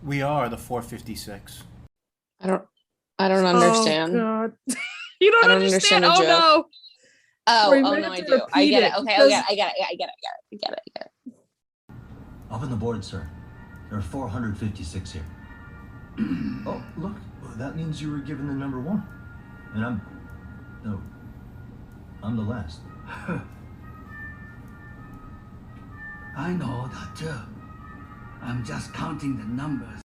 We are the 456. I don't understand. Oh God. You don't understand the oh joke. No. Oh no, I do. I get it. Okay, I get it. Up on the board, sir. There are 456 here. Oh, look. That means you were given the number 1. And I'm the last. I know that too. I'm just counting the numbers.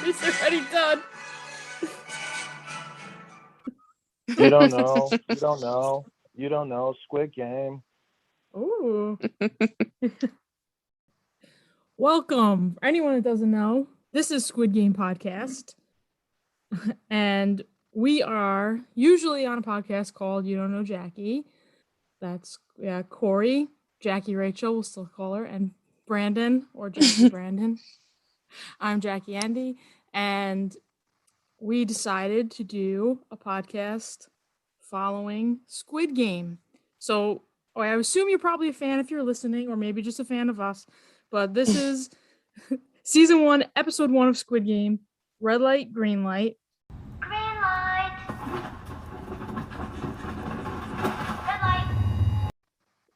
It's already done. You don't know. You don't know. Squid Game. Ooh. Welcome. For anyone that doesn't know, this is Squid Game Podcast. And we are usually on a podcast called You Don't Know Jackie. That's Corey, Jackie Rachel, we'll still call her, and Brandon, or Jackie Brandon. I'm Jackie Andy, and we decided to do a podcast following Squid Game. So I assume you're probably a fan if you're listening, or maybe just a fan of us, but this is season 1, episode 1 of Squid Game, Red Light, Green Light. Green light. Red light.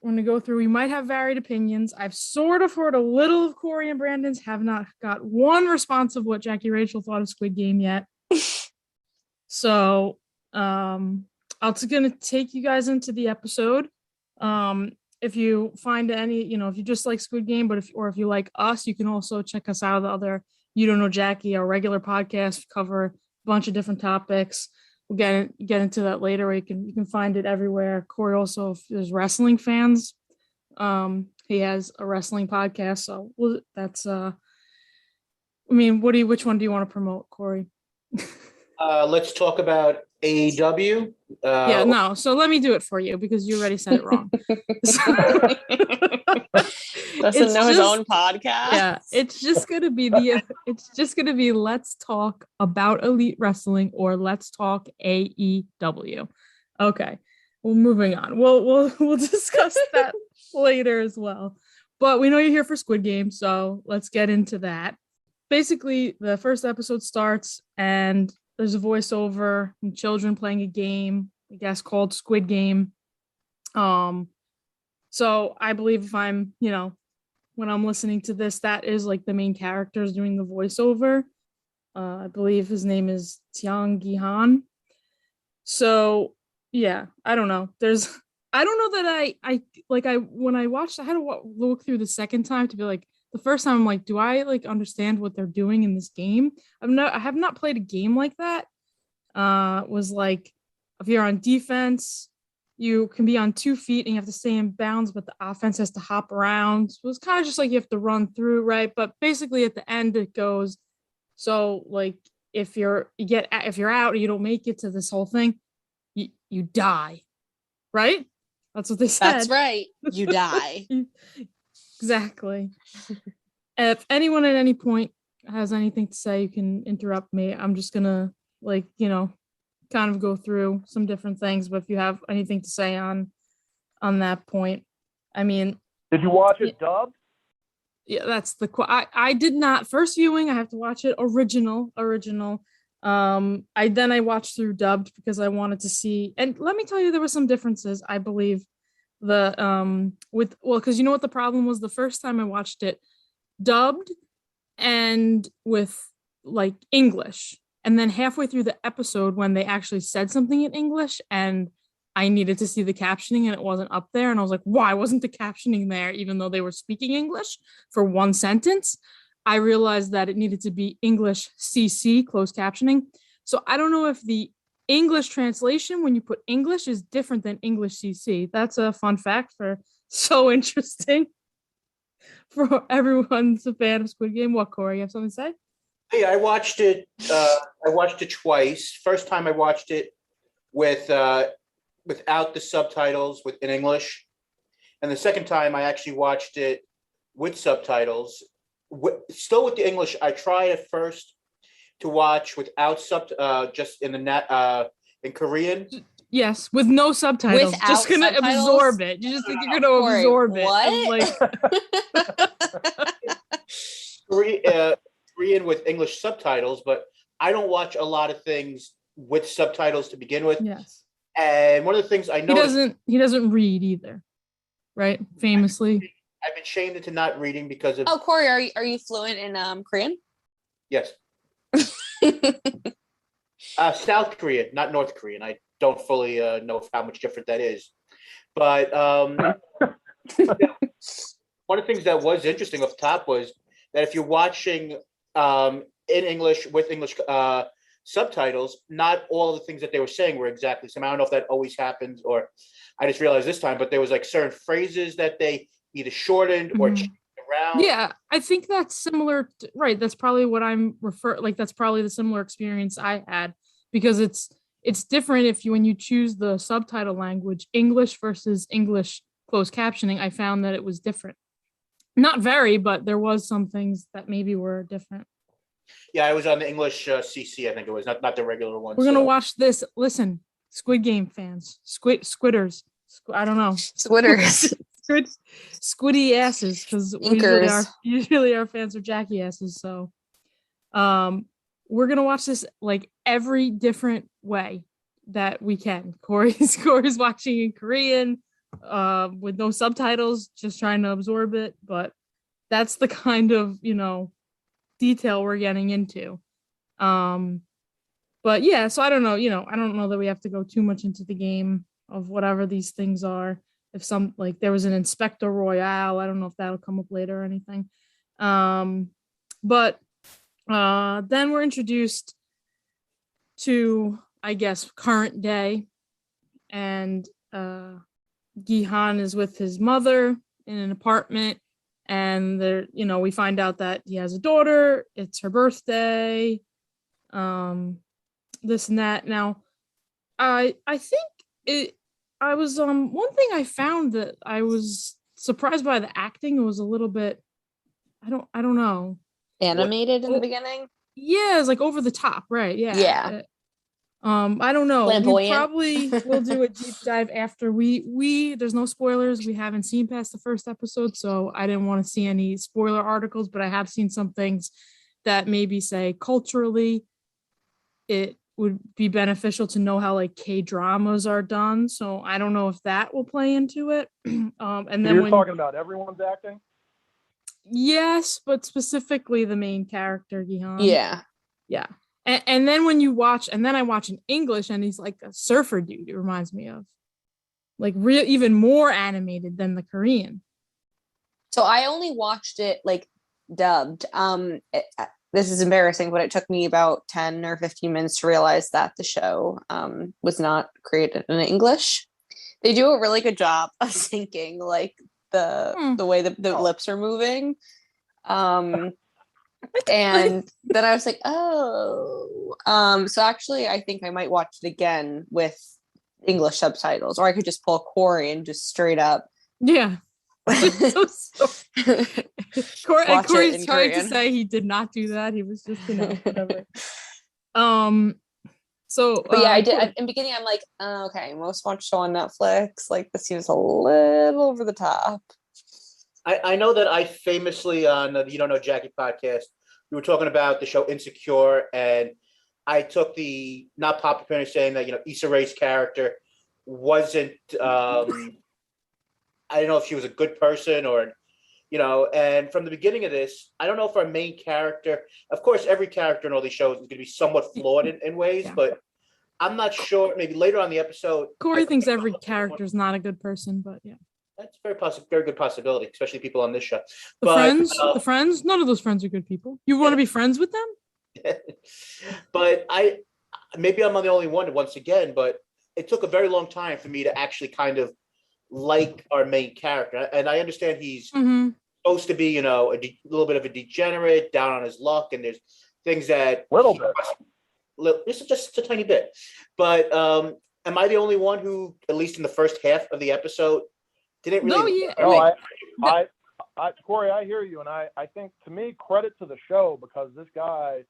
We're going to go through, we might have varied opinions. I've sort of heard a little of Corey and Brandon's, have not got one response of what Jackie Rachel thought of Squid Game yet. So, I'm just going to take you guys into the episode. If you find any, if you just like Squid Game, but if you like us, you can also check us out. The other You Don't Know Jackie, our regular podcast, cover a bunch of different topics. We'll get into that later. You can find it everywhere. Corey also, if there's wrestling fans, he has a wrestling podcast. So that's which one do you want to promote, Corey? Let's talk about AEW. So let me do it for you because you already said it wrong. Doesn't know his own podcast. Yeah, it's just gonna be let's talk about Elite Wrestling or let's talk AEW. Okay, well, moving on. We'll discuss that later as well. But we know you're here for Squid Game, so let's get into that. Basically, the first episode starts and there's a voiceover and children playing a game, I guess, called Squid Game. So I believe if I'm, when I'm listening to this, that is like the main characters doing the voiceover. I believe his name is Tiang Gihan. So yeah, I don't know. I don't know that when I watched, I had to look through the second time to be like, the first time I'm like, do I understand what they're doing in this game? I have not played a game like that. Was like, if you're on defense, you can be on 2 feet and you have to stay in bounds, but the offense has to hop around. So it's kind of just like you have to run through, right? But basically at the end it goes, so like if you're out and you don't make it to this whole thing, you die, right? That's what they said. That's right. You die. Exactly. If anyone at any point has anything to say, you can interrupt me. I'm just gonna kind of go through some different things, but if you have anything to say on that point, I mean, did you watch it dubbed? Yeah, that's I did not. First viewing, I have to watch it original. I watched through dubbed because I wanted to see, and let me tell you, there were some differences, I believe. Because you know what the problem was? The first time I watched it dubbed and with like English, and then halfway through the episode when they actually said something in English and I needed to see the captioning and it wasn't up there, and I was like, why wasn't the captioning there even though they were speaking English for one sentence? I realized that it needed to be English CC, closed captioning. So I don't know if the English translation, when you put English, is different than English CC. That's a fun fact so interesting for everyone who's a fan of Squid Game. What, Corey, you have something to say? Hey, I watched it. I watched it twice. First time I watched it without the subtitles in English, and the second time I actually watched it with subtitles. Still with the English. I tried at first to watch without just in the in Korean. Yes, with no subtitles. Without just gonna subtitles? absorb it. You just think you're gonna Corey, absorb it. what? And, Korean with English subtitles, but I don't watch a lot of things with subtitles to begin with. yes. And one of the things I noticed, He doesn't read either. Right? Famously. I've been shamed into not reading because of Oh, Corey, are you fluent in Korean? yes. South Korean, not North Korean. I don't fully know how much different that is. But one of the things that was interesting off the top was that if you're watching in English with English subtitles, not all the things that they were saying were exactly the same. I don't know if that always happens or I just realized this time, but there was like certain phrases that they either shortened or changed around. Yeah, I think that's similar. Right. That's probably what I'm that's probably the similar experience I had because it's different when you choose the subtitle language, English versus English closed captioning. I found that it was different. Not very, but there was some things that maybe were different. Yeah, I was on the English CC, I think it was, not the regular one. We're going to watch this. Listen, Squid Game fans, Squidders. I don't know. Squidders. Squiddy asses, because usually our fans are Jackie asses. So we're going to watch this like every different way that we can. Corey's watching in Korean with no subtitles, just trying to absorb it. But that's the kind of, detail we're getting into. But yeah, so I don't know, I don't know that we have to go too much into the game of whatever these things are. If there was an Inspector Royale, I don't know if that'll come up later or anything. But then we're introduced to, I guess, current day, and Gihan is with his mother in an apartment, and we find out that he has a daughter. It's her birthday. This and that. Now, I think I was one thing I found that I was surprised by the acting. It was a little bit, I don't know, animated in the beginning. Yeah, it's like over the top, right? Yeah. I don't know. Flamboyant. We probably will do a deep dive after we there's no spoilers. We haven't seen past the first episode, so I didn't want to see any spoiler articles, but I have seen some things that maybe say culturally it would be beneficial to know how like K-dramas are done. So I don't know if that will play into it. And then you're talking about everyone's acting? Yes, but specifically the main character, Gihan. Yeah. And then when you watch, and then I watch in English, and he's like a surfer dude. It reminds me of like even more animated than the Korean. So I only watched it like dubbed. This is embarrassing, but it took me about 10 or 15 minutes to realize that the show was not created in English. They do a really good job of syncing like the way the lips are moving. And then I was like, so actually I think I might watch it again with English subtitles, or I could just pull Corey and just straight up. Yeah. Corey's trying Korean to say he did not do that. He was just, whatever. But yeah, I did. In the beginning, I'm like, okay, most watched show on Netflix. Like, this seems a little over the top. I know that I famously on the You Don't Know Jackie podcast, we were talking about the show Insecure, and I took the not popular opinion saying that Issa Rae's character wasn't. I don't know if she was a good person or, and from the beginning of this, I don't know if our main character. Of course, every character in all these shows is going to be somewhat flawed in ways, but I'm not sure. Maybe later on the episode, Corey thinks every character is not a good person, but yeah. That's a very good possibility, especially people on this show. The friends, none of those friends are good people. You want to be friends with them? But maybe I'm not the only one once again, but it took a very long time for me to actually kind of like our main character. And I understand he's supposed to be, a little bit of a degenerate, down on his luck, and there's things that little bit. This is just a tiny bit. But am I the only one who, at least in the first half of the episode, didn't really? I Corey, I hear you, and I think, to me, credit to the show, because this guy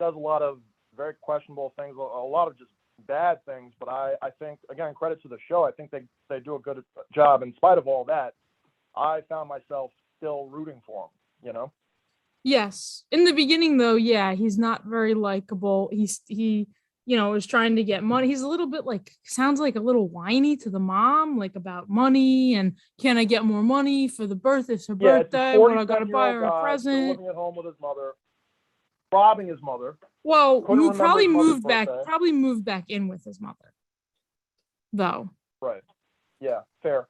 does a lot of very questionable things, a lot of just bad things, but I think, again, credit to the show. I think they do a good job. In spite of all that, I found myself still rooting for him, you know? Yes. In the beginning, though, yeah, he's not very likable. He is trying to get money. He's a little bit like, sounds like a little whiny to the mom, like about money and can I get more money for the birthday? It's her birthday. What I gotta buy her a present. Living at home with his mother, robbing his mother. Well, Couldn't remember probably his mother's moved back in with his mother, though. Right. Yeah. Fair.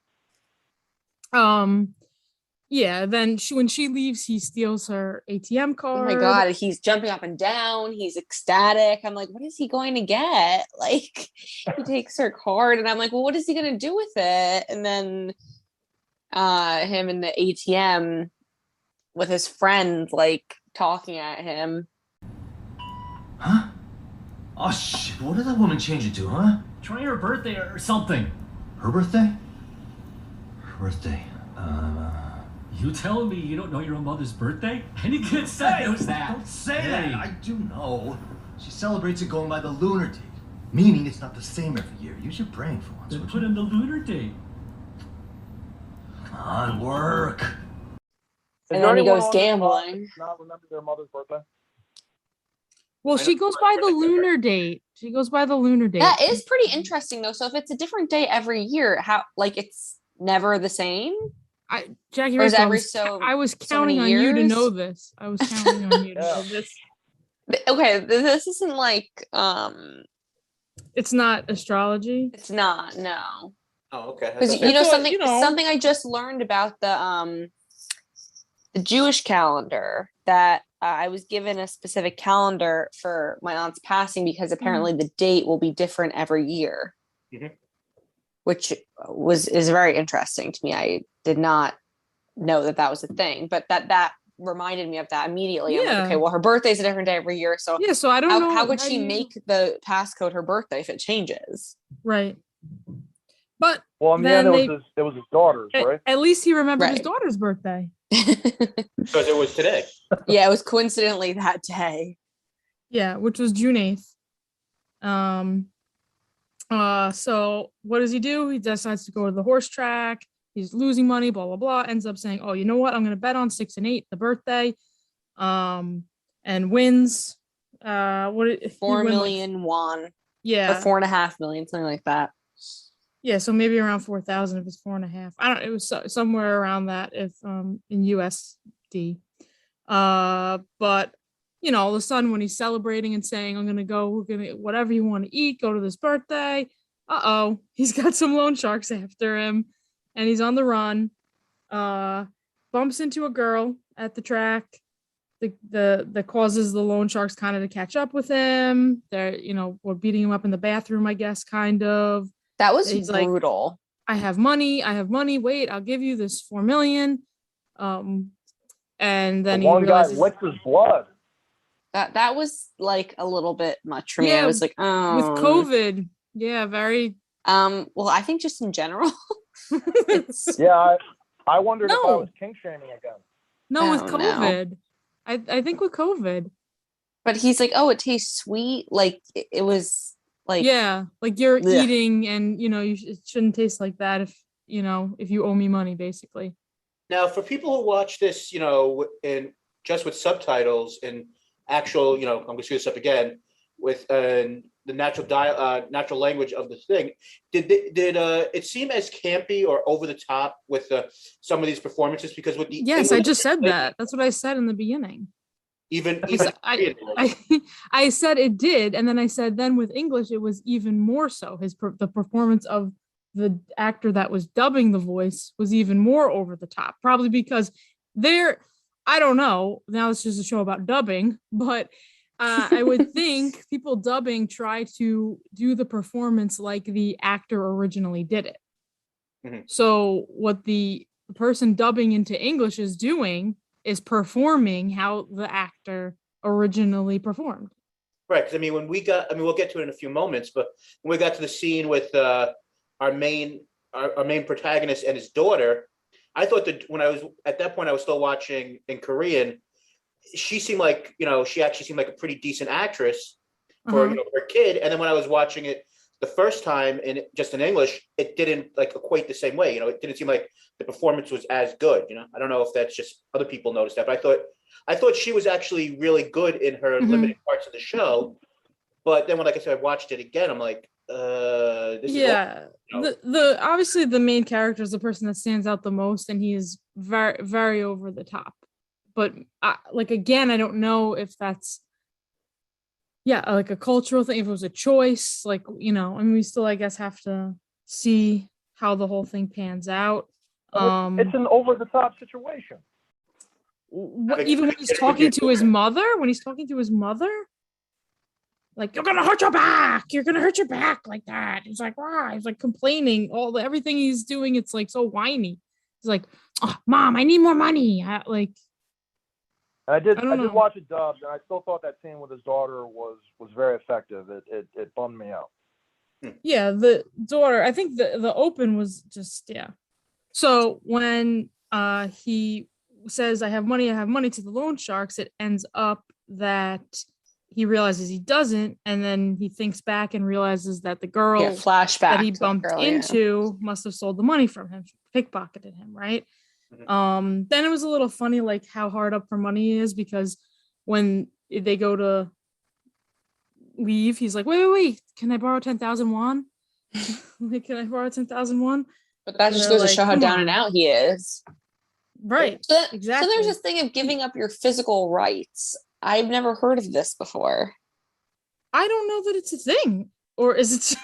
Yeah, then when she leaves, he steals her ATM Oh card. my god, he's jumping up and down. He's ecstatic. I'm like, what is he going to get? Like, he takes her card, and I'm like, well, what is he going to do with it? And then him in the ATM with his friend, like, talking at him. Huh? Oh shit, what did that woman change it to, huh? Try her birthday or something. Her birthday? Her birthday. You telling me you don't know your own mother's birthday? Any kid said knows that. Don't say that. I do know. She celebrates it going by the lunar date, meaning it's not the same every year. Use your brain for once. Then put in the lunar date. Come on, work. And then he goes gambling. Not remember their mother's birthday. Well, she goes by the lunar date. She goes by the lunar date. That is pretty interesting, though. So if it's a different day every year, how, like, it's never the same? Jackie, or is Rachel, every so I was so counting many on you to years? know this. I was counting on you to know this. Okay, this isn't like It's not astrology. it's not, no. Oh, okay. Because something I just learned about the Jewish calendar, that I was given a specific calendar for my aunt's passing because apparently the date will be different every year. Mhm. Which is very interesting to me. I did not know that was a thing, but that reminded me of that immediately. I'm like, Yeah. okay, well, her birthday's a different day every year, so Yeah, so I don't know how could she you- make the passcode her birthday if it changes? Right. But Well, in the then end, it was his daughter's, right? at least he remembered his Right. daughter's birthday. Because it was today. Yeah, it was coincidentally that day. Yeah, which was June 8th. So what does he do? He decides to go to the horse track. He's losing money, blah, blah, blah. Ends up saying, oh, you know what? I'm going to bet on 6 and 8, the birthday. And wins. He 4 win, million won. yeah. Or 4.5 million, something like that. Yeah, so maybe around 4,000 if it's 4.5. I don't. It was somewhere around that if in USD. But all of a sudden when he's celebrating and saying, "I'm gonna go, we're gonna whatever you want to eat, go to this birthday." He's got some loan sharks after him, and he's on the run. Bumps into a girl at the track. That causes the loan sharks kind of to catch up with him. They're we're beating him up in the bathroom, I guess, kind of. That was He's brutal. I have money. Wait, I'll give you this 4 million. And then One he guy realizes licks his blood. That was like a little bit much for me. Yeah, I was like, oh, with COVID. Yeah, very. Well, I think just in general, it's Yeah, I wondered if I No. was kink shaming again. No, with Oh, no. COVID. I think with COVID. but he's like, oh, it tastes sweet. Like it was like, Yeah, like you're Blech. eating, and it shouldn't taste like that if you owe me money, basically. Now, for people who watch this, in just with subtitles and actual, I'm going to screw this up again, with the natural language of the thing, did it seem as campy or over the top with some of these performances? Because with the Yes, I English just said translation, that. That's what I said in the beginning. even I said it did, and then I said then with English it was even more so. The performance of the actor that was dubbing the voice was even more over the top, probably because I don't know, now this is a show about dubbing, but I would think people dubbing try to do the performance like the actor originally did it. Mhm. So what the person dubbing into English is doing is performing how the actor originally performed. Right, because we'll get to it in a few moments, but when we got to the scene with our main protagonist and his daughter, I thought that when I was at that point, I was still watching in Korean. She seemed like, she actually seemed like a pretty decent actress, for for a kid. And then when I was watching it the first time just in English, it didn't like equate the same way. It didn't seem like the performance was as good. I don't know if that's just other people noticed that, but I thought she was actually really good in her limited parts of the show. But then when, like I said, I watched it again, I'm like, this is all, the obviously the main character is the person that stands out the most, and he is very, very over the top. But again, I don't know if that's like a cultural thing, if it was a choice, we still, I guess, have to see how the whole thing pans out. It's an over the top situation. Even when he's talking to his mother, like, you're gonna hurt your back like that. He's like, wow, he's like complaining everything he's doing. It's like so whiny. He's like, oh, Mom, I need more money. I did watch it dubbed, and I still thought that scene with his daughter was very effective. It bummed me out. Yeah, the daughter, I think the open was just, So when he says, I have money to the loan sharks, it ends up that he realizes he doesn't, and then he thinks back and realizes that the girl flashback that he bumped into must have sold the money from him, pickpocketed him, right? Then it was a little funny, like how hard up for money he is, because when they go to leave, he's like, wait, can I borrow 10,000 won? Can I borrow 10,000 won? But that just goes to show how down and out he is. Right. Exactly. So there's this thing of giving up your physical rights. I've never heard of this before. I don't know that it's a thing. Or is it?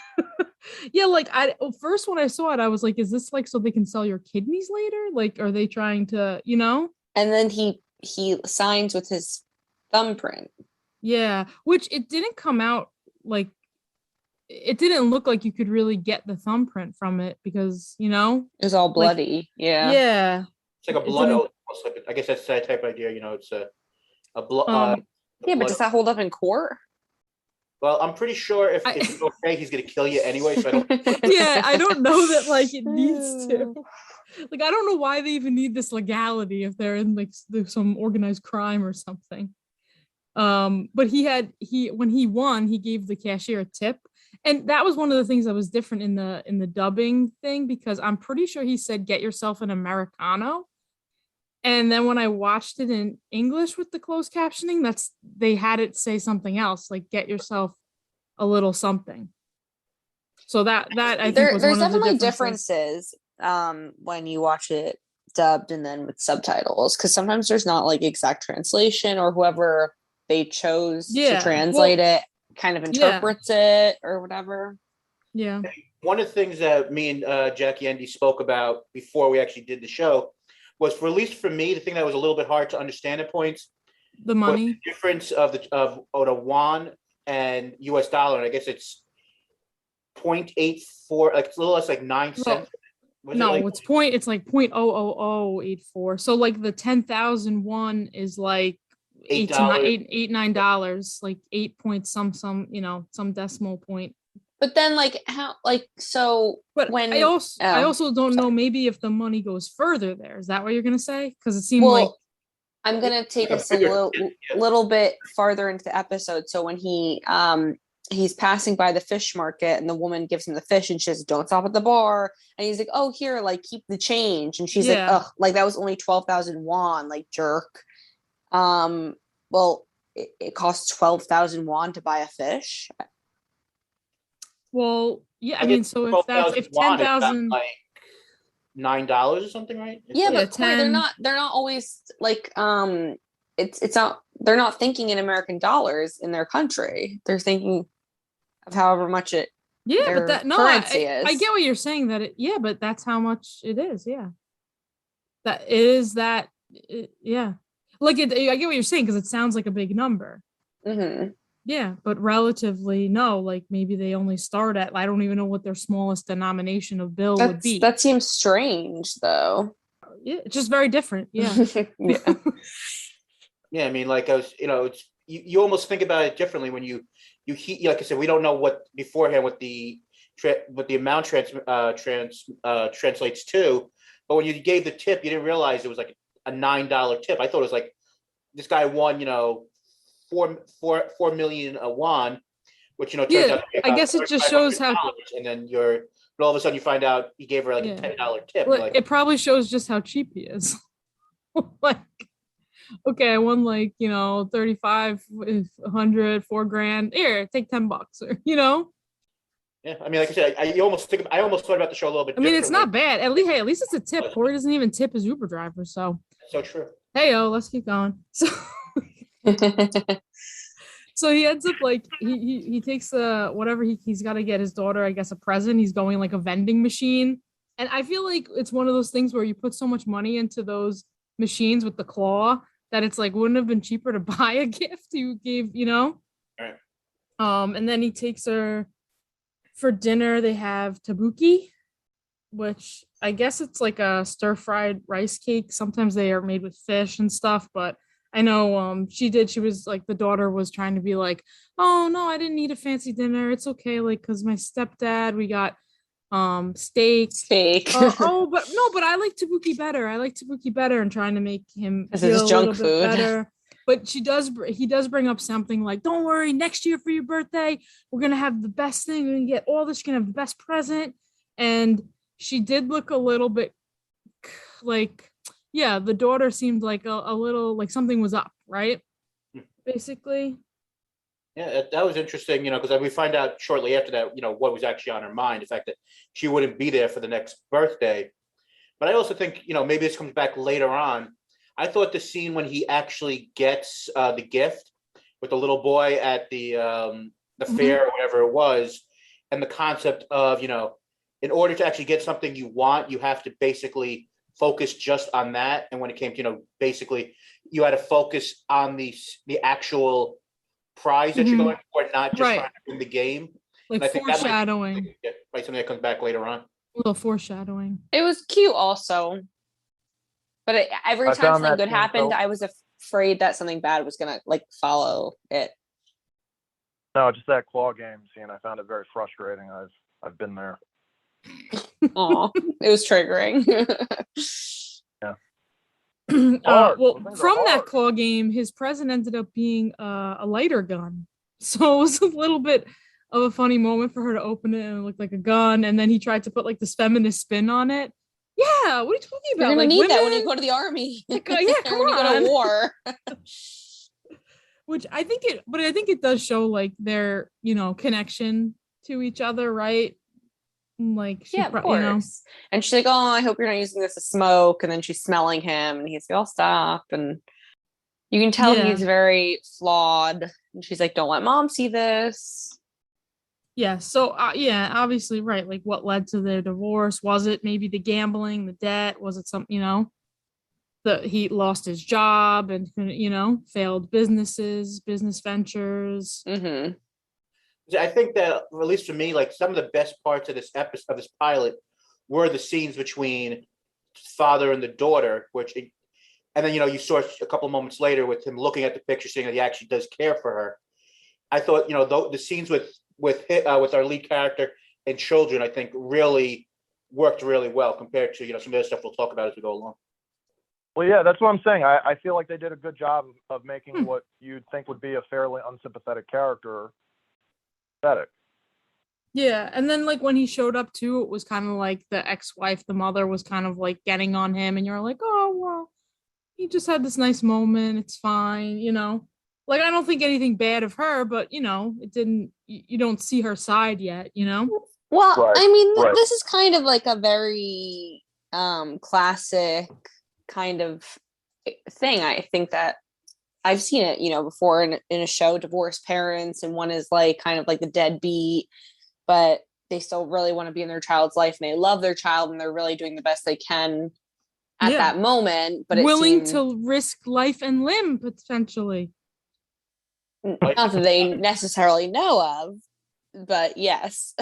First when I saw it, I was like, is this like so they can sell your kidneys later? Like, are they trying to, And then he signs with his thumbprint. Yeah, which it didn't come out like, it didn't look like you could really get the thumbprint from it because, it was all bloody. Yeah. It's like a blood oath. I guess that's that type of idea. It's a blood. But does that hold up in court? Well, I'm pretty sure if it's okay, he's going to kill you anyway. So I don't. I don't know that it needs to. I don't know why they even need this legality if they're in some organized crime or something. But when he won, he gave the cashier a tip, and that was one of the things that was different in the dubbing thing, because I'm pretty sure he said, "Get yourself an Americano." And then when I watched it in English with the closed captioning, they had it say something else, like "Get yourself a little something." So that I think was there's one of the definitely differences when you watch it dubbed and then with subtitles, because sometimes there's not exact translation, or whoever they chose to translate it kind of interprets it or whatever. Yeah. One of the things that me and Jackie Andy spoke about before we actually did the show was, at least for me, the thing that was a little bit hard to understand at points, the money, the difference of the won and US dollar. And I guess it's 0.84, it's a little less, 9 cents. It's like 0.00084. So the 10,000 won is like $8-9, like 8 point some decimal point. But then how so, but when I also don't know, maybe if the money goes further there, is that what you're gonna say? Because it seemed I'm gonna take us a little bit farther into the episode. So when he's passing by the fish market, and the woman gives him the fish, and she says, "Don't stop at the bar." And he's like, "Oh, here, keep the change." And she's like, "Ugh, that was only 12,000 won, jerk." Well, it costs 12,000 won to buy a fish. Well, yeah, I mean, so if 10,000, $9 or something, right? But Corey, they're not always it's not, they're not thinking in American dollars in their country. They're thinking of however much it. Yeah, but currency is. I get what you're saying, but that's how much it is. Yeah, that is that. Yeah, I get what you're saying, because it sounds like a big number. Mm-hmm. Yeah, but relatively, no, maybe they only start at, I don't even know what their smallest denomination of bill would be. That seems strange, though. Yeah, it's just very different. Yeah. Yeah, I mean, I was, it's you almost think about it differently when you like I said, we don't know what beforehand what the amount translates to, but when you gave the tip, you didn't realize it was a $9 tip. I thought it was this guy won, 4 million won, which turns Yeah, out to be I about guess it just shows how $3,500, and then but all of a sudden you find out he gave her like Yeah. a $10 tip. like, Like, it probably shows just how cheap he is. Like, okay, I won 35, 100, $4,000. Here, take $10 or yeah, I mean, like I said, I almost thought about the show a little bit. I mean, it's not differently. bad. At least it's a tip. Corey doesn't even tip his Uber driver. So, So true. hey, let's keep going. So he ends up he takes whatever he's got to get his daughter, I guess, a present. He's going like a vending machine. And I feel like it's one of those things where you put so much money into those machines with the claw that it's like, wouldn't have been cheaper to buy a gift you gave, Right. And then he takes her for dinner. They have tabuki, which I guess it's like a stir-fried rice cake. Sometimes they are made with fish and stuff, but I know she was like, the daughter was trying to be like, oh no, I didn't need a fancy dinner. It's okay, like, because my stepdad, we got steak. But I like tabuki better. And trying to make him This feel is a junk little bit food. better. But he does bring up something like, don't worry, next year for your birthday, we're gonna have the best thing. We're gonna get all this, you're gonna have the best present. And she did look a little bit like, yeah, the daughter seemed like a little like something was up, right? Basically. Yeah, that was interesting, because we find out shortly after that, what was actually on her mind, the fact that she wouldn't be there for the next birthday. But I also think, maybe this comes back later on. I thought the scene when he actually gets the gift with the little boy at the fair or whatever it was, and the concept of, in order to actually get something you want, you have to basically focus just on that. And when it came to, basically you had to focus on the actual prize that you're going for, not just trying to win the game. Like I think that foreshadowing. might be something that comes back later on. A little foreshadowing. It was cute also. But every I time found something that good scene happened, so- I was afraid that something bad was gonna follow it. No, just that claw game scene. I found it very frustrating. I've been there. Aw, it was triggering. Yeah. Well, Those things are from that hard. claw game, his present ended up being a lighter gun. So it was a little bit of a funny moment for her to open it and it looked like a gun. And then he tried to put like this feminist spin on it. Yeah, what are you talking You're about? gonna Like need that when you women? go to the army. Like, yeah, Or come when you go on. to war. Which I think it does show like their, connection to each other, right? Like, she Yeah, of course. And she's like, "Oh, I hope you're not using this to smoke." And then she's smelling him, and he's like, "I'll stop." And you can tell Yeah. he's very flawed. And she's like, "Don't let mom see this." Yeah. So, yeah, obviously, right. Like, what led to their divorce? Was it maybe the gambling, the debt? Was it something, that he lost his job and, failed business ventures? Mm-hmm. I think that, at least for me, like some of the best parts of this episode, of this pilot, were the scenes between father and the daughter, and then you saw a couple of moments later with him looking at the picture, saying that he actually does care for her. I thought, the scenes with our lead character and children, I think really worked really well compared to some of the other stuff we'll talk about as we go along. Well, yeah, that's what I'm saying. I feel like they did a good job of making what you'd think would be a fairly unsympathetic character pathetic. Yeah. And then, like, when he showed up too, it was kind of like the ex-wife, the mother was kind of like getting on him, and you're like, oh, well, he just had this nice moment. It's fine, Like, I don't think anything bad of her, but, it didn't, you don't see her side yet, Well, Right, I mean, right. this is kind of like a very classic kind of thing. I think that I've seen it, before in a show, divorced parents, and one is like kind of like the deadbeat, but they still really want to be in their child's life and they love their child and they're really doing the best they can at Yeah. that moment. But willing to risk life and limb potentially. not that they necessarily know of, but yes.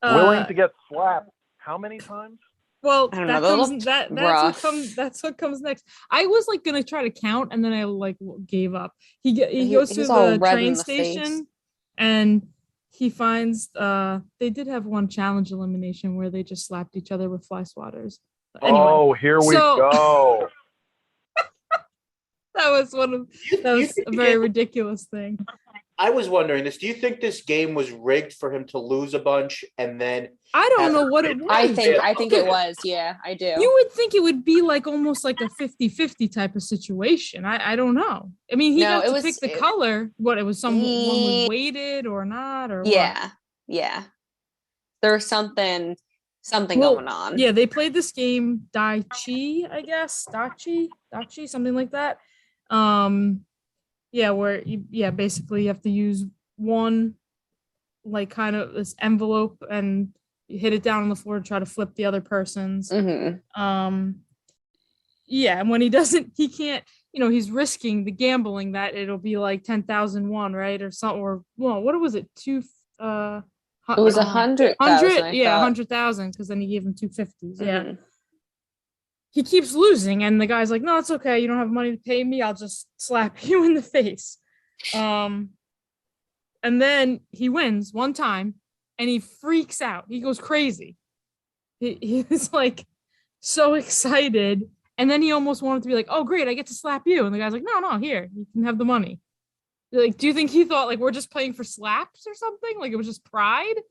Willing to get slapped how many times? Well, I don't that know, that comes looked that's what comes next. I was like gonna try to count and then I like gave up. He goes to he's all the red in train the face. station and he finds they did have one challenge elimination where they just slapped each other with fly swatters. Anyway, Oh, here we go. that was a very ridiculous thing. I was wondering this. Do you think this game was rigged for him to lose a bunch and then? I don't know what it was. I think it was. Yeah, I do. You would think it would be like almost like a 50-50 type of situation. I don't know. I mean, he got to pick the color. What, it was one was weighted or not, or yeah, what? Yeah. There's something going on. Yeah, they played this game Dai Chi, I guess. Dachi, something like that. Yeah, where basically you have to use one like kind of this envelope and you hit it down on the floor to try to flip the other person's. Mm-hmm. Yeah, and when he can't, he's risking the gambling that it'll be like 10,000 won, right? Or something, or well, what was it? It was 100,000. Yeah, 100,000, because then he gave him 250s. Yeah. Mm-hmm. He keeps losing, and the guy's like, no, it's okay. You don't have money to pay me. I'll just slap you in the face. And then he wins one time, and he freaks out. He goes crazy. He was like so excited. And then he almost wanted to be like, oh, great, I get to slap you. And the guy's like, no, here, you can have the money. Like, do you think he thought like we're just playing for slaps or something? Like it was just pride?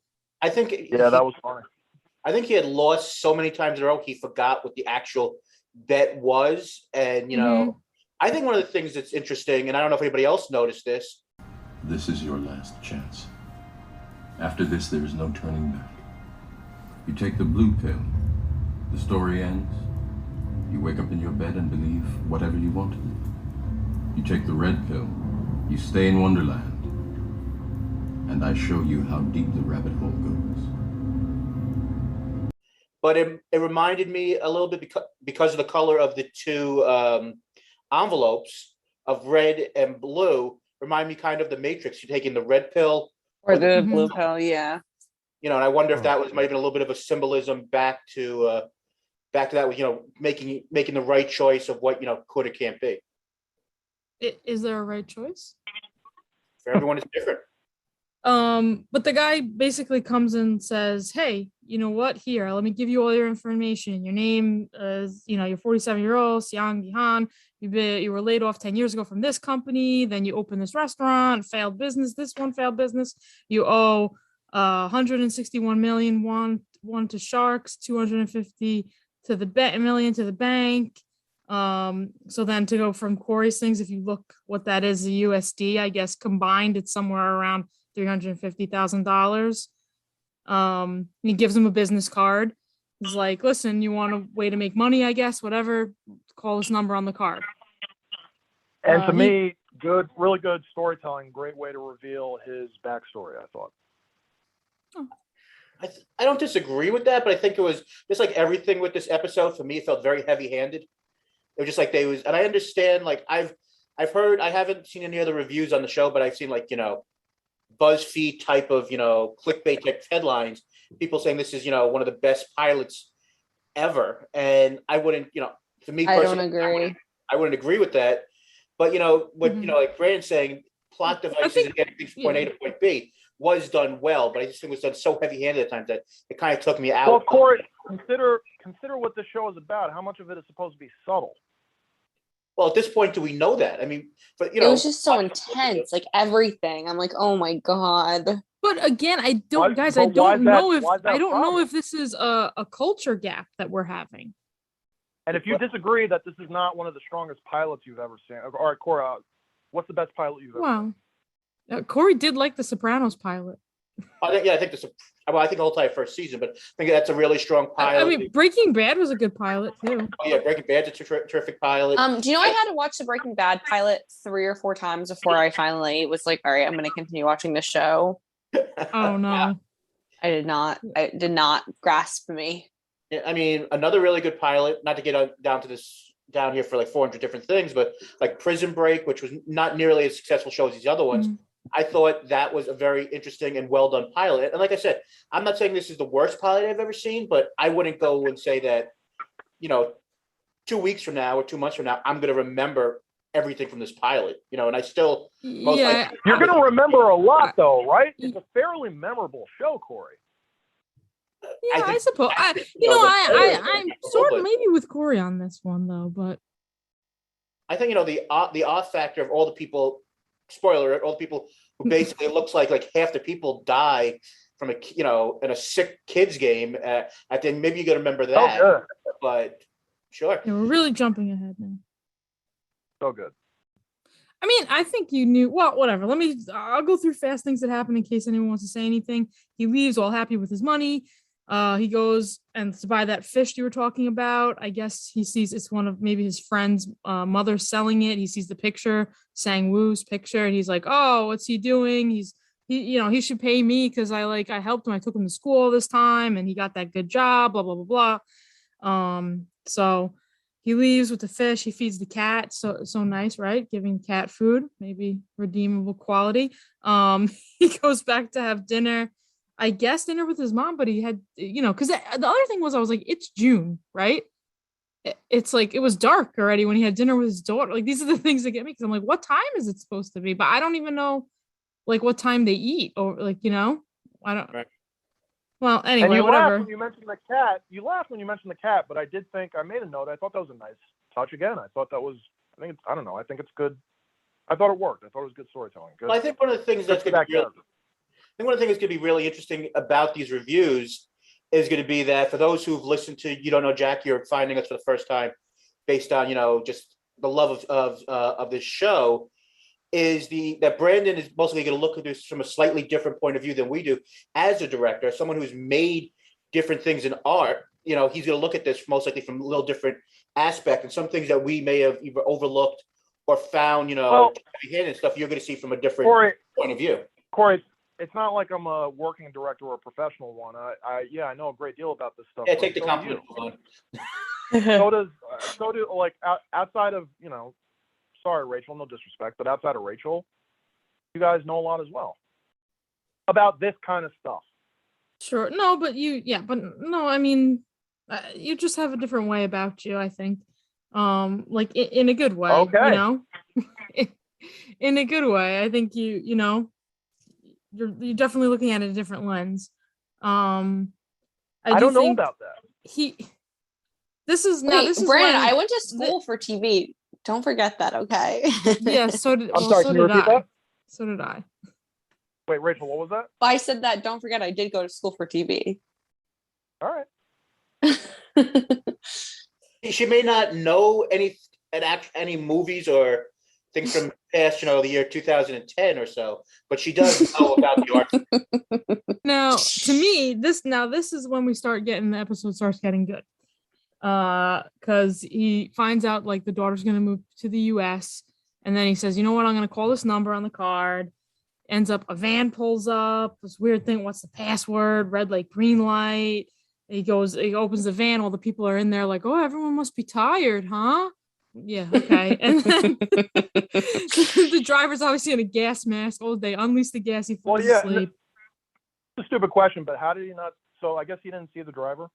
I think. Yeah, that was funny. I think he had lost so many times in a row, he forgot what the actual bet was. And, I think one of the things that's interesting, and I don't know if anybody else noticed this. This is your last chance. After this, there is no turning back. You take the blue pill, the story ends. You wake up in your bed and believe whatever you want to. You take the red pill, you stay in Wonderland, and I show you how deep the rabbit hole goes. But it reminded me a little bit because of the color of the two envelopes of red and blue. Remind me kind of the Matrix. You're taking the red pill or the blue pill, yeah. And I wonder if that was maybe a little bit of a symbolism back to that, making the right choice of what could or can't be. Is there a right choice? For everyone, it's different. But the guy basically comes and says, hey, you know what? Here, let me give you all your information. Your name is, you're 47-year-old, Xiang Yihan. You were laid off 10 years ago from this company. Then you opened this restaurant, failed business. This one failed business. You owe 161 million won to sharks, 250 to the million to the bank. So then to go from Corey's things, if you look what that is, the USD, I guess combined, it's somewhere around $350,000. He gives him a business card. He's like, listen, you want a way to make money, I guess, whatever, call this number on the card. And to me, really good storytelling, great way to reveal his backstory, I thought. I don't disagree with that, but I think it was just like everything with this episode, for me, it felt very heavy-handed. It was just like and I understand, like I've heard, I haven't seen any other reviews on the show, but I've seen like, BuzzFeed type of, clickbait type headlines, people saying this is, one of the best pilots ever. And I wouldn't, to me personally, I don't agree. I wouldn't agree with that. But, what, like Brandon's saying, plot devices and getting things from point A to point B was done well, but I just think it was done so heavy-handed at times that it kind of took me out. Well, Corey, consider what the show is about. How much of it is supposed to be subtle? Well, at this point, do we know that? I mean, but it was just so intense, like everything. I'm like, oh my god. But again, I don't know if this is a culture gap that we're having. And if you disagree that this is not one of the strongest pilots you've ever seen, all right, Corey, what's the best pilot you've ever seen? Corey did like the Sopranos pilot. I think the whole time first season, but I think that's a really strong pilot. I mean, Breaking Bad was a good pilot too. Oh yeah, Breaking Bad's a terrific pilot. Do you know I had to watch the Breaking Bad pilot 3 or 4 times before I finally was like, all right, I'm going to continue watching the show. Oh no, I did not. It did not grasp me. Yeah, I mean, another really good pilot. Not to get down here for like 400 different things, but like Prison Break, which was not nearly as successful show as these other ones. Mm-hmm. I thought that was a very interesting and well done pilot. And like I said, I'm not saying this is the worst pilot I've ever seen, but I wouldn't go and say that, 2 weeks from now or 2 months from now, I'm going to remember everything from this pilot, and I still you're going to remember a lot though, right? It's a fairly memorable show, Corey. Yeah, I suppose. I'm sort of maybe with Corey on this one though, but I think, the off factor of all the people, spoiler alert, all the people who basically looks like half the people die from in a sick kids game. I think maybe you got to remember that. good. But sure. Yeah, we're really jumping ahead now. So good. I mean, I think you knew. Well, whatever. I'll go through fast things that happen in case anyone wants to say anything. He leaves all happy with his money. He goes and to buy that fish you were talking about. I guess he sees it's one of maybe his friend's mother selling it. He sees the picture, Sang-woo's picture, and he's like, "Oh, what's he doing? He should pay me because I helped him. I took him to school this time, and he got that good job. Blah blah blah blah." So he leaves with the fish. He feeds the cat. So nice, right? Giving cat food, maybe redeemable quality. He goes back to have dinner. I guess dinner with his mom, but he had, because the other thing was, I was like, it's June, right? It's like, it was dark already when he had dinner with his daughter. Like, these are the things that get me, because I'm like, what time is it supposed to be? But I don't even know, like, what time they eat, or like, I don't. Right. Well, anyway, and you whatever. laughed when you mentioned the cat. You laughed when you mentioned the cat, but I did think I made a note. I thought that was a nice touch. Again, I thought that was. I don't know. I think it's good. I thought it worked. I thought it was good storytelling. Good. Well, I think one of the things that's going to be one of the things that's going to be really interesting about these reviews is going to be that for those who've listened to You Don't Know Jack, you're finding us for the first time based on just the love of this show. Is that Brandon is mostly going to look at this from a slightly different point of view than we do as a director, someone who's made different things in art. He's going to look at this most likely from a little different aspect, and some things that we may have either overlooked or found, hidden stuff. You're going to see from a different point of view. Corey, it's not like I'm a working director or a professional one. I know a great deal about this stuff. Yeah, take the compliment. So do like outside of sorry, Rachel, no disrespect, but outside of Rachel, you guys know a lot as well about this kind of stuff. Sure. No, but no, I mean, you just have a different way about you, I think. Like in a good way, okay. In a good way. I think you're definitely looking at a different lens. I don't know about that. This is Brandon, I went to school for TV. Don't forget that, okay? Yeah, so did I'm sorry, can you repeat that? So did I. Wait, Rachel, what was that? I said that, don't forget, I did go to school for TV. All right. She may not know any movies or things from past, the year 2010 or so, but she does know about the art. Now, to me, this is when the episode starts getting good. Because he finds out like the daughter's gonna move to the US, and then he says, you know what, I'm gonna call this number on the card. Ends up a van pulls up, this weird thing, what's the password? Red light, green light. He opens the van, all the people are in there like, oh, everyone must be tired, huh? Yeah, okay. And then the driver's obviously in a gas mask. Oh, they unleash the gas, he falls asleep. It's a stupid question, but how did he not? So I guess he didn't see the driver.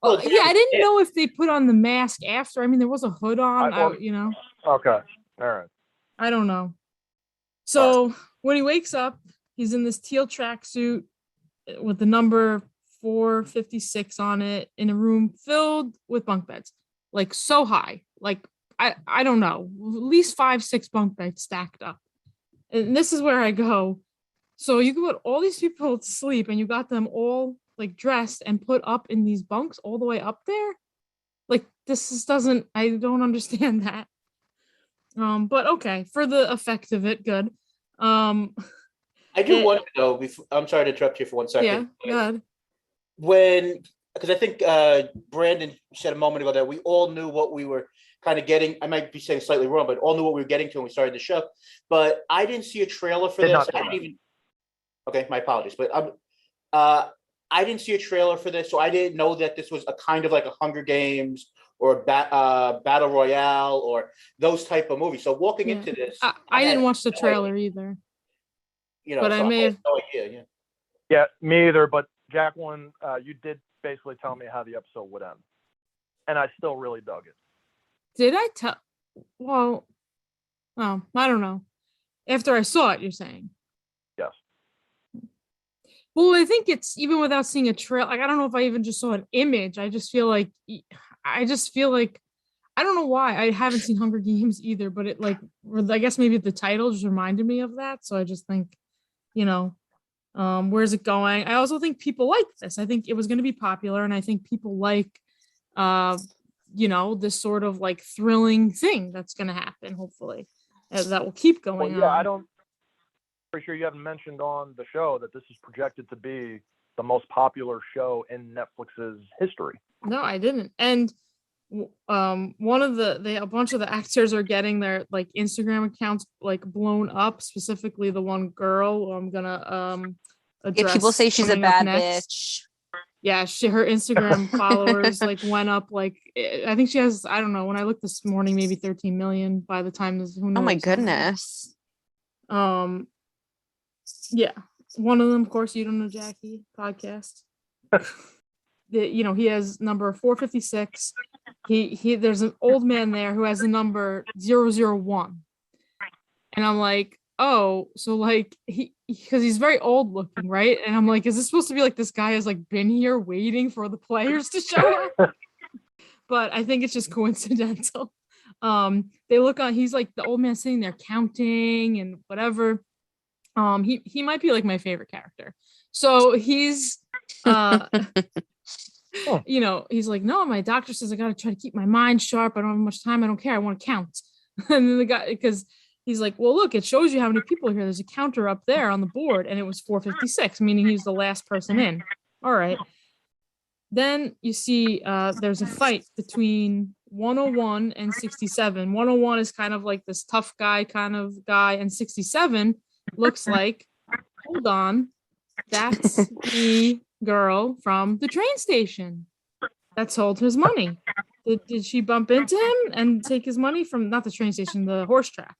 Well, yeah, I didn't know if they put on the mask after. I mean, there was a hood on, Okay, all right. I don't know. So when he wakes up, he's in this teal tracksuit with the number 456 on it in a room filled with bunk beds, like so high, like I don't know, at least 5-6 bunk beds stacked up. And this is where I go. So you put all these people to sleep, and you got them all like dressed and put up in these bunks all the way up there. Like I don't understand that. But okay, for the effect of it, good. I do wonder though, I'm sorry to interrupt you for 1 second. Yeah, good. Because I think Brandon said a moment ago that we all knew what we were kind of getting. I might be saying slightly wrong, but all knew what we were getting to when we started the show. But I didn't see a trailer for this. Okay, my apologies, but I didn't see a trailer for this, so I didn't know that this was a kind of like a Hunger Games or a Battle Royale or those type of movies. So walking into this, I didn't watch the trailer either. But so I may have no idea. Yeah, me either. But Jacqueline, you did basically tell me how the episode would end, and I still really dug it. Did I tell? Well, I don't know. After I saw it, you're saying? Yes. Well, I think it's even without seeing a trailer. Like, I don't know if I even just saw an image. I just feel like I don't know why I haven't seen Hunger Games either, but it like, I guess maybe the title just reminded me of that. So I just think, you know, where's it going? I also think people like this. I think it was going to be popular, and I think people like, you know, this sort of like thrilling thing that's going to happen. Hopefully, that will keep going Well, yeah, on. Pretty sure you haven't mentioned on the show that this is projected to be the most popular show in Netflix's history. No, I didn't. And one of a bunch of the actors are getting their like Instagram accounts like blown up, specifically the one girl who I'm gonna address. Yeah, people say she's a coming up bad next. bitch. Yeah, her Instagram followers like went up like, I think she has, I don't know, when I looked this morning, maybe 13 million by the time this, who knows. Oh my goodness. Yeah, one of them, of course, You Don't Know Jackie podcast. You know, he has number 456. He there's an old man there who has the number 001. And I'm like, oh, so like because he's very old looking, right? And I'm like, is this supposed to be like this guy has like been here waiting for the players to show up? But I think it's just coincidental. They look on, he's like the old man sitting there counting and whatever. He might be like my favorite character. So he's you know, he's like, no, my doctor says I gotta try to keep my mind sharp. I don't have much time. I don't care. I want to count. And then the guy, because he's like, well, look, it shows you how many people are here. There's a counter up there on the board, and it was 456, meaning he's the last person in. All right. Then you see there's a fight between 101 and 67. 101 is kind of like this tough guy kind of guy, and 67 looks like, hold on, that's the girl from the train station that sold his money. Did she bump into him and take his money from, not the train station, the horse track?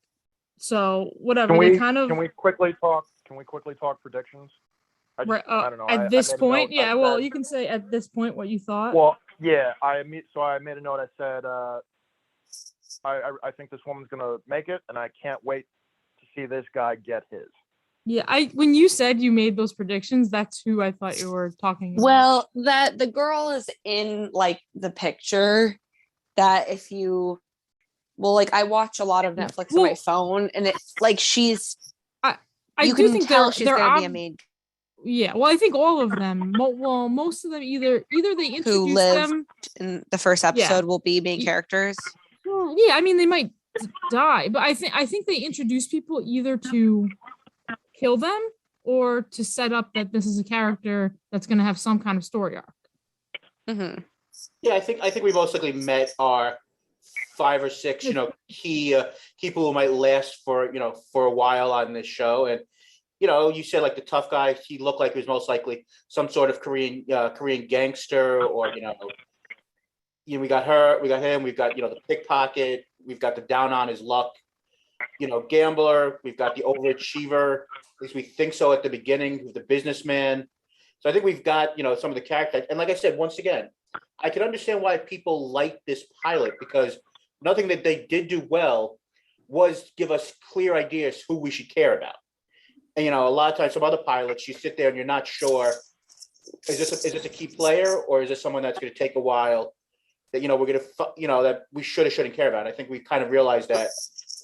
So whatever. Can we quickly talk predictions? I don't know. At this point, yeah. Well, you can say at this point what you thought. Well, yeah. I made a note. I said I think this woman's gonna make it, and I can't wait to see this guy get his. Yeah, when you said you made those predictions, that's who I thought you were talking about. Well, that the girl is in like the picture that if you, well, like I watch a lot of Netflix on my phone, and it's like she's, I you do can think tell she's they're gonna be a main. Yeah, well, I think all of them. Well, most of them either they introduce Who lived them in the first episode will be main characters. Well, yeah, I mean they might die, but I think they introduce people either to kill them or to set up that this is a character that's going to have some kind of story arc. Mm-hmm. Yeah, I think we mostly met our 5 or 6, key people who might last for a while on this show. And you said like the tough guy, he looked like he was most likely some sort of Korean gangster, or we got her, we got him, we've got the pickpocket, we've got the down on his luck gambler, we've got the overachiever, at least we think so at the beginning, who's the businessman. So I think we've got some of the characters, and like I said, once again, I can understand why people like this pilot, because nothing that they did do well was give us clear ideas who we should care about. And a lot of times, some other pilots, you sit there and you're not sure, is this a key player, or is this someone that's going to take a while that we're going to that we should or shouldn't care about. I think we kind of realized that.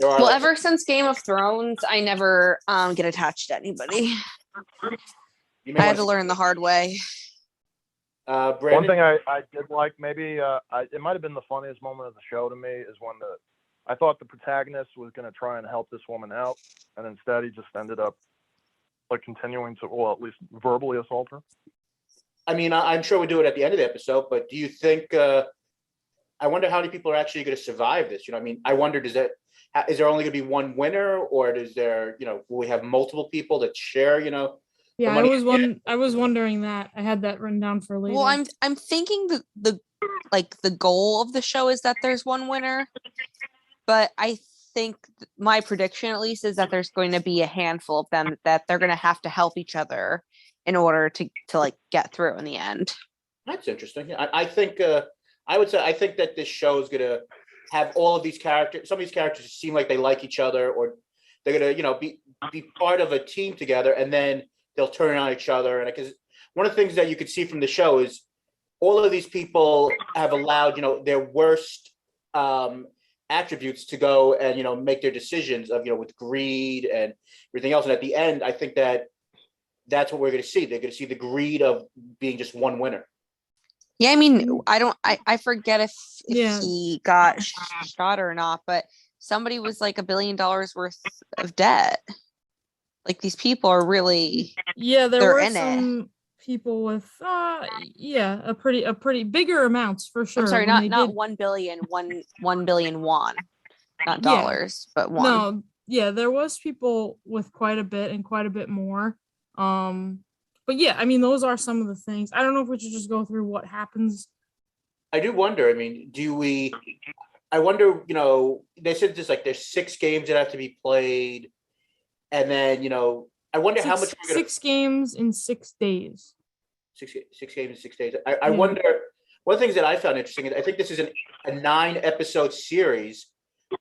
Well, ever since Game of Thrones, I never get attached to anybody. I had to learn the hard way. Brandon? One thing I did like, maybe it might have been the funniest moment of the show to me, is when I thought the protagonist was going to try and help this woman out, and instead he just ended up like continuing to, well, at least verbally assault her. I mean, I'm sure we do it at the end of the episode, but do you think? I wonder how many people are actually going to survive this. I wonder, is there only going to be one winner, or is there, will we have multiple people that share? Yeah, I was wondering that. I had that written down for later. Well, I'm thinking the goal of the show is that there's one winner, but I think my prediction at least is that there's going to be a handful of them that they're going to have to help each other in order to like get through in the end. That's interesting. I think I would say I think that this show is going to have all of these characters. Some of these characters seem like they like each other, or they're going to be part of a team together, and then they'll turn on each other. And because one of the things that you could see from the show is all of these people have allowed their worst attributes to go and make their decisions of with greed and everything else. And at the end, I think that's what we're going to see. They're going to see the greed of being just one winner. Yeah, I mean, I forget if Yeah. he got shot or not, but somebody was like $1 billion worth of debt. Like these people are really, Yeah, there they're were in it. some people with a pretty bigger amounts for sure. I'm sorry, when not they did- 1 billion, 1 billion won, not Yeah. dollars, but one. No, yeah, there was people with quite a bit and quite a bit more. But yeah, I mean, those are some of the things. I don't know if we should just go through what happens. I do wonder. I mean, I wonder. They said there's 6 games that have to be played, and then I wonder how much we're gonna 6 games in 6 days. 6 games in 6 days. I wonder. One of the things that I found interesting is I think this is a 9-episode series,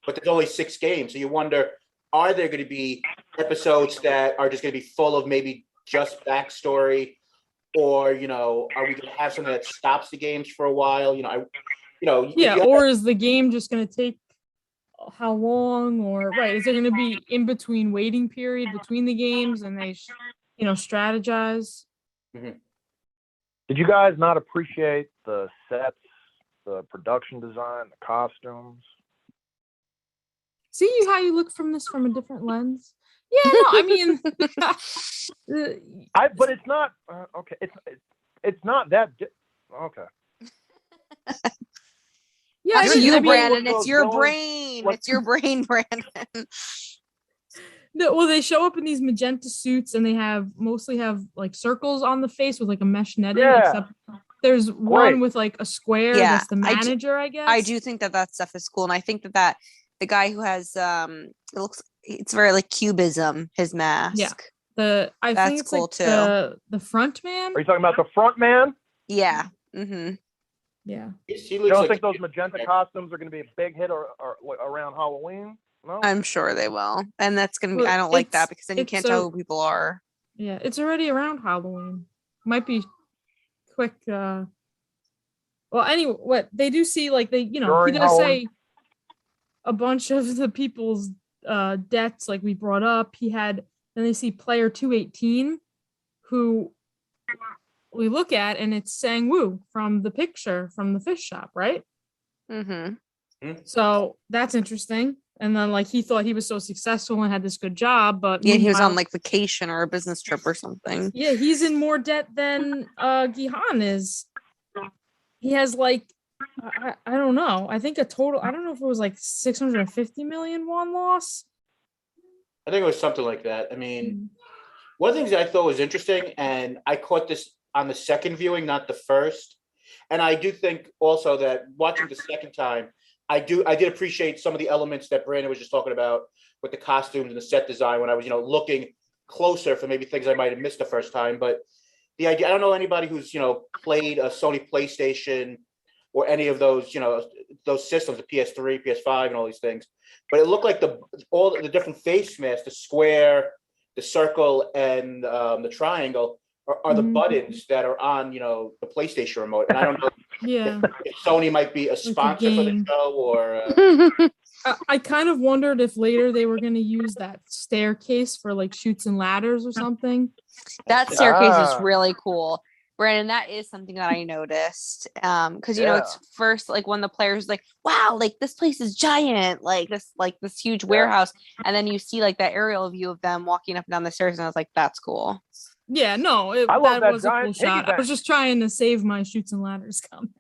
but there's only 6 games. So you wonder, are there going to be episodes that are just going to be full of maybe just backstory, or are we going to have something that stops the games for a while? Or is the game just going to take how long? Or is there going to be in between waiting period between the games and they strategize? Mm-hmm. Did you guys not appreciate the sets, the production design, the costumes? See how you look from a different lens? Yeah, no, I mean, but it's not okay. It's not that. Okay. Yeah, It's you, I mean, Brandon. It's your brain. It's your brain, Brandon. No, well, they show up in these magenta suits and they mostly have like circles on the face with like a mesh netting. Yeah. Except there's one with like a square. Yeah, That's the manager, I guess. I do think that stuff is cool, and I think that the guy who has it's very like cubism, his mask. Yeah. I That's think it's cool like too. the front man. Are you talking about the front man? Yeah. Mm-hmm. Yeah. You don't think those magenta costumes are going to be a big hit or around Halloween? No? I'm sure they will, and that's gonna be. Well, I don't like that because then you can't tell who people are. Yeah, it's already around Halloween. Might be quick. Well, anyway, what they do see, like he does say a bunch of the people's debts, like we brought up. Then they see player 218, who we look at, and it's Sang-woo from the picture from the fish shop, right? Mm-hmm. So that's interesting. And then he thought he was so successful and had this good job, but he was on like vacation or a business trip or something. Yeah, he's in more debt than Gihan is. He has I don't know. I think a total. I don't know if it was 650 million won loss. I think it was something like that. I mean, one of the things that I thought was interesting, and I caught this on the second viewing, not the first. And I do think also that watching the second time, I did appreciate some of the elements that Brandon was just talking about with the costumes and the set design when I was, looking closer for maybe things I might have missed the first time. But the idea, I don't know anybody who's, played a Sony PlayStation or any of those, those systems, the PS3, PS5 and all these things. But it looked like all the different face masks, the square, the circle, and the triangle are the buttons that are on, the PlayStation remote. And I don't know if Sony might be a sponsor for the show or... I kind of wondered if later they were going to use that staircase for Chutes and Ladders or something. That staircase is really cool. Brandon, that is something that I noticed. Because it's first when the players wow, this place is giant, this huge warehouse, and then you see that aerial view of them walking up and down the stairs, and I was like, that's cool. Yeah, no, that was a cool shot. I was just trying to save my Chutes and Ladders comment.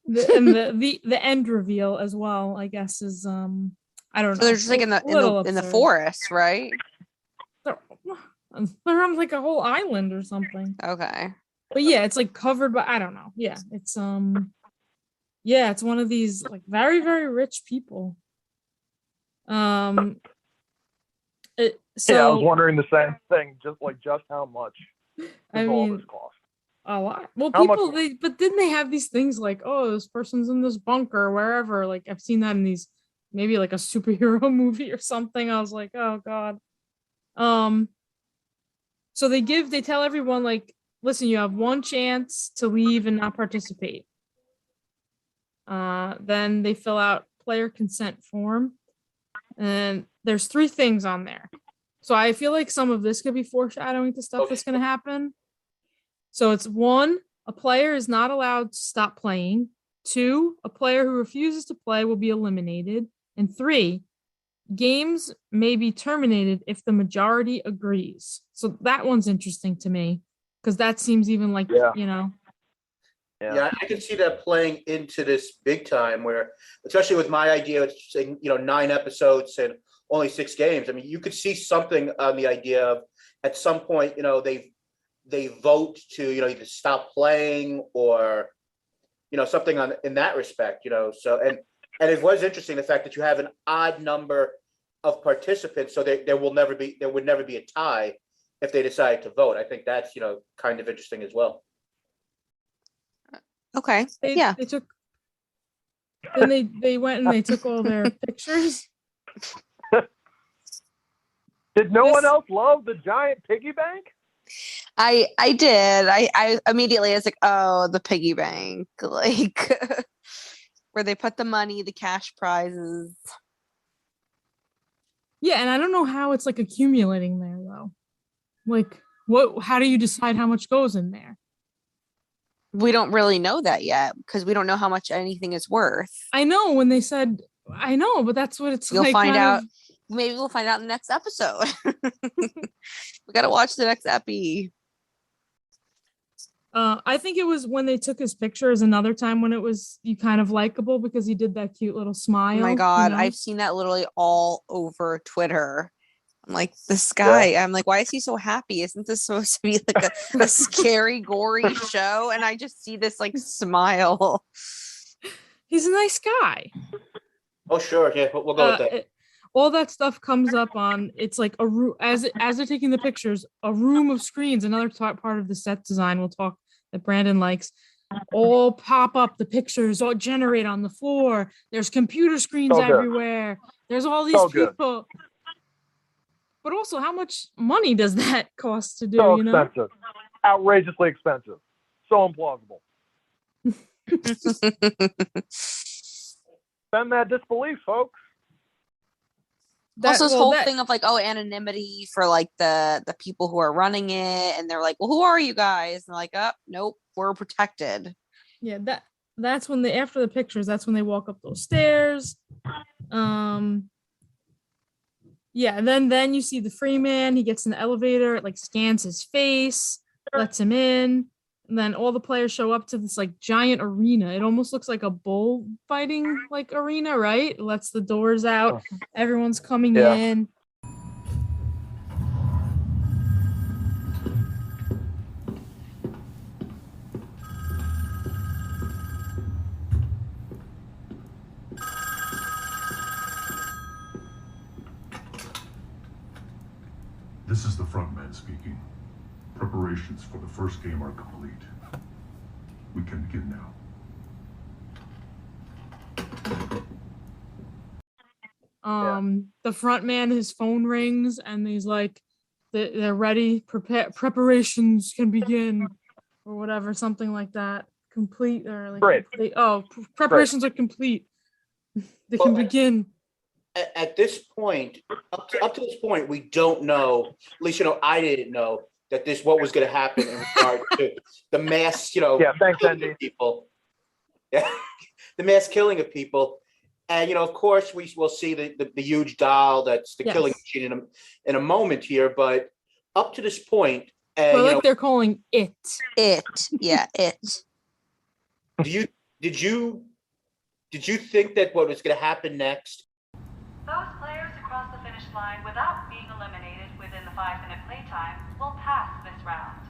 the end reveal as well, I guess, is I don't know. So they're just in the forest, right? They're on a whole island or something. Okay. But yeah, it's covered by, I don't know. Yeah, it's it's one of these very, very rich people. I was wondering the same thing, just how much all this cost. A lot. Well, but didn't they have these things this person's in this bunker, wherever? I've seen that in these, maybe a superhero movie or something. I was like, oh God. So they tell everyone listen, you have one chance to leave and not participate. Then they fill out player consent form, and there's 3 things on there. So I feel like some of this could be foreshadowing to stuff that's going to happen. So it's 1, a player is not allowed to stop playing. 2, a player who refuses to play will be eliminated. And 3, games may be terminated if the majority agrees. So that one's interesting to me because that seems even like, you know. Yeah, I can see that playing into this big time where, especially with my idea of saying, 9 episodes and only 6 games. I mean, you could see something on the idea of at some point, they vote to, either stop playing or, something in that respect, so, and it was interesting, the fact that you have an odd number of participants, so there would never be a tie if they decide to vote. I think that's, kind of interesting as well. Okay. They took. Then they went and they took all their pictures. Did no one else love the giant piggy bank? I did. I immediately was like, oh, the piggy bank, like where they put the money, the cash prizes. Yeah, and I don't know how it's like accumulating there though. Like, how do you decide how much goes in there? We don't really know that yet because we don't know how much anything is worth. I know when they said, I know, but that's what it's You'll like. Find out. Maybe we'll find out in the next episode. We got to watch the next epi. I think it was when they took his pictures another time when it was you kind of likable because he did that cute little smile. Oh my God. You know? I've seen that literally all over Twitter. I'm like, this guy, I'm like, why is he so happy? Isn't this supposed to be like a scary, gory show? And I just see this like smile. He's a nice guy. Oh, sure. Yeah, we'll go with that. All that stuff comes up on, it's like a room, as they're taking the pictures, a room of screens, another part of the set design we'll talk that Brandon likes, all pop up, the pictures all generate on the floor. There's computer screens everywhere. There's all these people. But also, how much money does that cost to do? So expensive. Outrageously expensive. So implausible. Spend that disbelief, folks. Also, this whole thing of like, anonymity for like the people who are running it, and they're like, well, who are you guys? And they're like, oh, nope, we're protected. Yeah, that's when after the pictures, that's when they walk up those stairs. Yeah, and then you see the free man. He gets in the elevator, it like scans his face, lets him in, and then all the players show up to this like giant arena. It almost looks like a bullfighting like arena, right? It lets the doors out, everyone's coming in. This is the front man speaking. Preparations for the first game are complete. We can begin now. The front man, his phone rings and he's like, they're ready, preparations can begin, or whatever, something like that. Complete, or like preparations are complete. They can begin. At this point, up to this point, we don't know. At least I didn't know that what was going to happen in regard to the mass, thanks, Andy. People. Yeah, the mass killing of people, and of course, we will see the huge doll that's the killing machine in a moment here. But up to this point, they're calling it. Yeah, it. Did you think that what was going to happen next? Those players who cross the finish line without being eliminated within the 5-minute playtime will pass this round.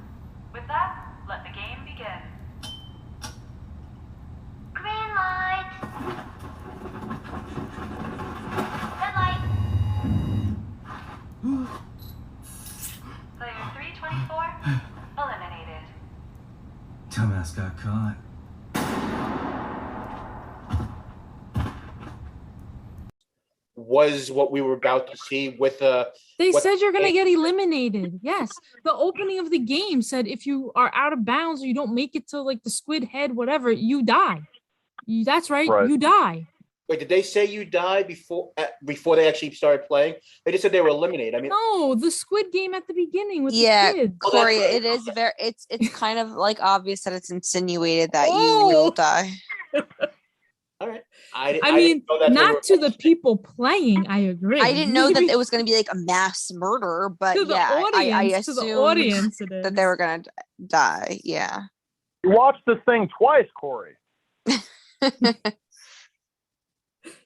With that, let the game begin. Green light. Red light. Player 324 eliminated. Dumbass got caught. Was what we were about to see with they said you're going to get eliminated. Yes, the opening of the game said if you are out of bounds or you don't make it to like the squid head, whatever, you die. That's right, Right. you die. Wait, did they say you die before they actually started playing? They just said they were eliminated. I mean, No, the Squid Game at the beginning with Yeah, the kids. Oh, that's Corey, right. it is very. It's kind of like obvious that it's insinuated that you Oh! will die. all right. I didn't mean, know that they were- not to the people playing, I agree. I didn't know that Maybe it was going to be like a mass murder, but to the yeah, audience, to the assumed audience it is. that they were going to die. Yeah. You watched this thing twice, Corey.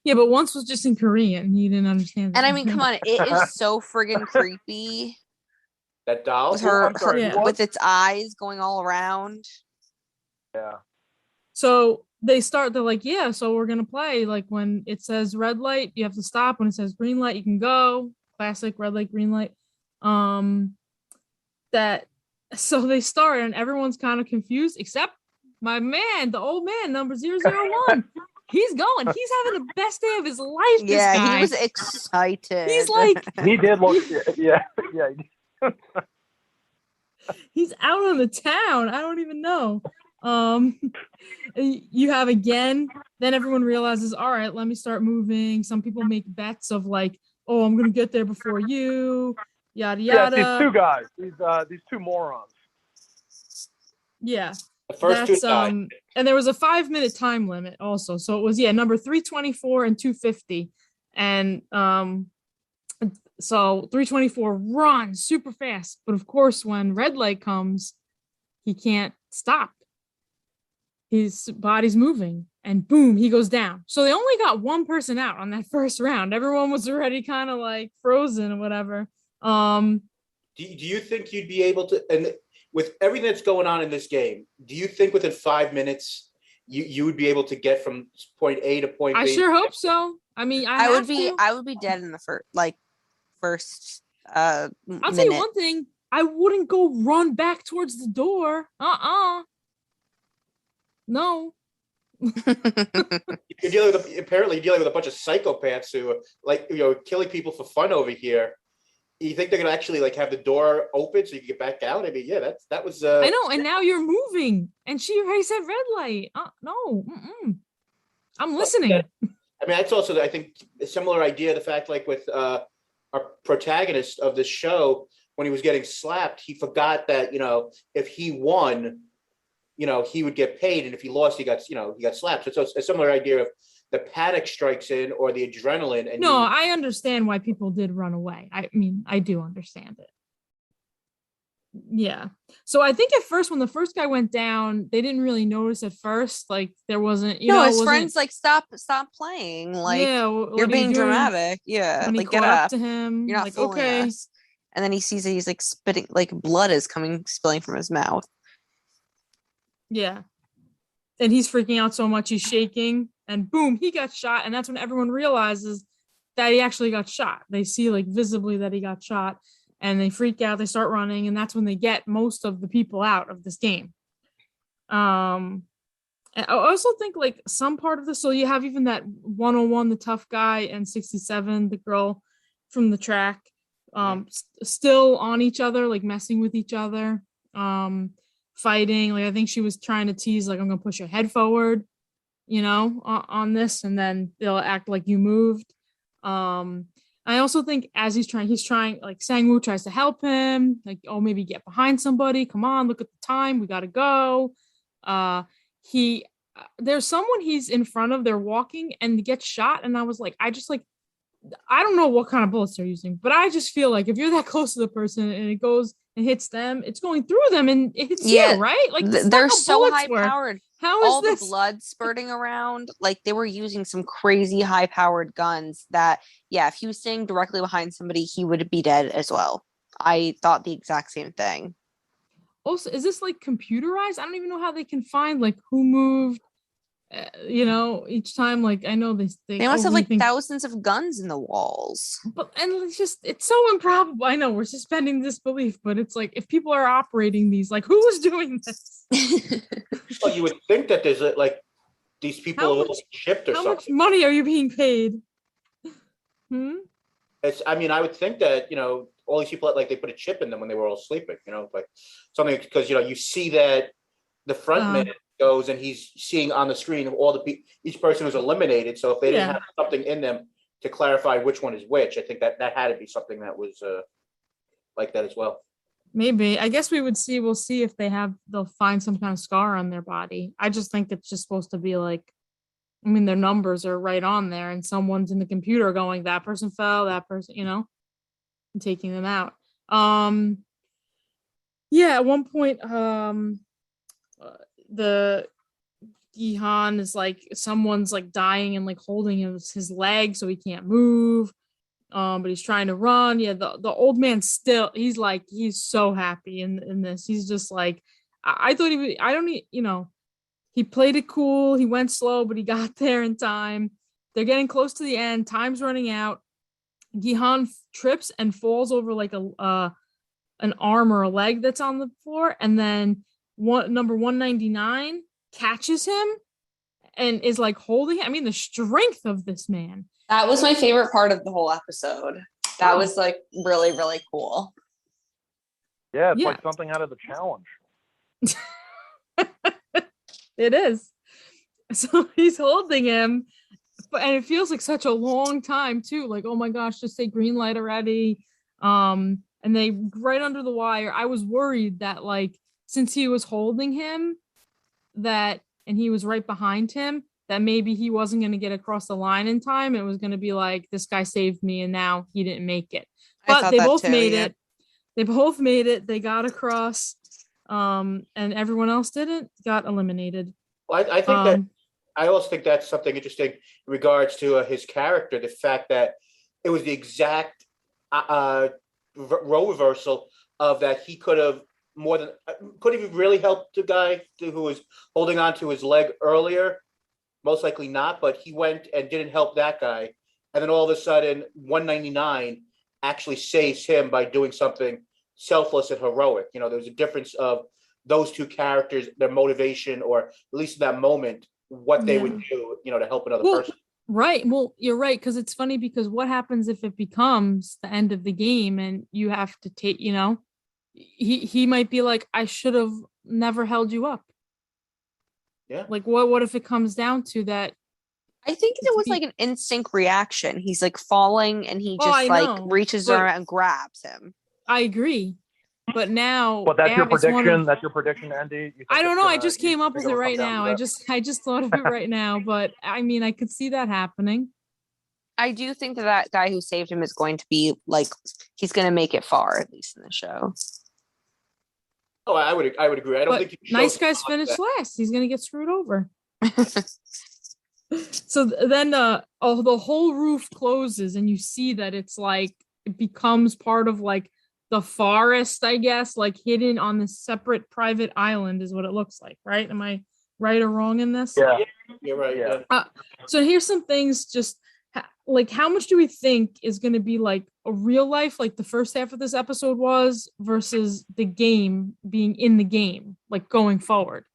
Yeah, but once was just in Korean. You didn't understand. And it. I mean, come on, it is so friggin' creepy that doll. with her, I'm sorry, Yeah. what? with its eyes going all around. Yeah. So they start, they're like, yeah, so we're gonna play. Like when it says red light, you have to stop. When it says green light, you can go. Classic red light, green light. So they start and everyone's kind of confused, except my man, the old man, number 001. He's going. He's having the best day of his life. This Yeah, guy. he was excited. He's like, He did look. Yeah. Yeah. he's out on the town. I don't even know. You have again, then everyone realizes, all right, let me start moving. Some people make bets of like, oh, I'm gonna get there before you, yada Yeah. yada. These two guys. These two morons. Yeah. The first two died. And there was a 5-minute time limit also. So it was number 324 and 250. And so 324 runs super fast. But of course, when red light comes, he can't stop. His body's moving and boom, he goes down. So they only got one person out on that first round. Everyone was already kind of like frozen or whatever. Do you think you'd be able to, and with everything that's going on in this game, do you think within 5 minutes you would be able to get from point A to point B? I sure hope so. I mean, I would be dead in the first I'll minute. tell you one thing. I wouldn't go run back towards the door. No. Apparently dealing with a bunch of psychopaths who are like, killing people for fun over here. You think they're gonna actually like have the door open so you can get back out? I mean, yeah, that was. I know, and now you're moving, and she already said red light. No, I'm listening. I mean, that's also, I think, a similar idea. The fact, like with our protagonist of the show, when he was getting slapped, he forgot that if he won, he would get paid, and if he lost, he got slapped. So it's a similar idea of the panic strikes in or the adrenaline. And I understand why people did run away. I mean, I do understand it. Yeah. So I think at first, when the first guy went down, they didn't really notice at first. Like there wasn't, his friends like stop playing. Like you're being dramatic. Yeah. When he like caught get up up to him, You're not like, fooling okay. us. And then he sees that he's like spitting, like blood is spilling from his mouth. Yeah. And he's freaking out so much, he's shaking, and boom, he got shot. And that's when everyone realizes that he actually got shot. They see like visibly that he got shot, and they freak out, they start running, and that's when they get most of the people out of this game. And I also think like some part of this, so you have even that 101, the tough guy, and 67, the girl from the track, still on each other, like messing with each other. Fighting, like I think she was trying to tease, like I'm gonna push your head forward, on this, and then they'll act like you moved. I also think as he's trying, like Sang-woo tries to help him, like, oh, maybe get behind somebody. Come on, look at the time, we gotta go. There's someone he's in front of, they're walking and gets shot, and I was like, I don't know what kind of bullets they're using, but I just feel like if you're that close to the person and it goes and hits them, it's going through them and it hits you, right? Like they're so high powered. How is all this? The blood spurting around? Like they were using some crazy high powered guns that, if he was sitting directly behind somebody, he would be dead as well. I thought the exact same thing. Also, is this like computerized? I don't even know how they can find like who moved. Each time, like I know they must have like thousands of guns in the walls. But it's so improbable. I know we're suspending disbelief, but it's like if people are operating these, like who is doing this? Well, you would think that there's like these people are a little chipped or something. How much money are you being paid? I mean, I would think that all these people like they put a chip in them when they were all sleeping. Like something because you see that the front man goes and he's seeing on the screen of all the people, each person who's eliminated. So if they didn't have something in them to clarify which one is which, I think that had to be something that was like that as well. Maybe. I guess we'll see if they'll find some kind of scar on their body. I just think it's just supposed to be like, I mean, their numbers are right on there and someone's in the computer going, that person fell, that person, and taking them out. At one point, the Gihan is like, someone's like dying and like holding his leg so he can't move. But he's trying to run. Yeah, the old man still, he's so happy in this. He's just like, I thought he played it cool. He went slow, but he got there in time. They're getting close to the end. Time's running out. Gihan trips and falls over like an arm or a leg that's on the floor, and then number 199 catches him and is like holding him. I mean, the strength of this man. That was my favorite part of the whole episode. That was like really, really cool. Yeah, it's like something out of the challenge. It is. So he's holding him, and it feels like such a long time too. Like, oh my gosh, just say green light already. And they right under the wire. I was worried that like, since he was holding him, and he was right behind him, that maybe he wasn't going to get across the line in time. It was going to be like, this guy saved me and now he didn't make it. But they both made it. They both made it. They got across, and everyone else didn't, got eliminated. Well, I think I also think that's something interesting in regards to his character. The fact that it was the exact role reversal of that. He could have really helped the guy who was holding on to his leg earlier. Most likely not, but he went and didn't help that guy. And then all of a sudden, 199 actually saves him by doing something selfless and heroic. There's a difference of those two characters, their motivation, or at least in that moment, what they would do, to help another person. Right. Well, you're right. Because it's funny, because what happens if it becomes the end of the game and you have to take, he might be like, I should have never held you up. Yeah. Like, what if it comes down to that? I think it was like an instinct reaction. He's like falling and he just reaches around and grabs him. I agree. But now, but that's your prediction. That's your prediction, Andy. I don't know. I just came up with it right now. I just thought of it right now. But I mean, I could see that happening. I do think that guy who saved him is going to be like, he's going to make it far, at least in the show. Oh, I would agree. I don't think nice guys finish last. He's going to get screwed over. So then the whole roof closes and you see that it's like, it becomes part of like the forest, I guess, like hidden on this separate private island is what it looks like, right? Am I right or wrong in this? Yeah, you're right. Yeah. So here's some things, just like, how much do we think is going to be like a real life, like the first half of this episode was, versus the game being in the game, like going forward?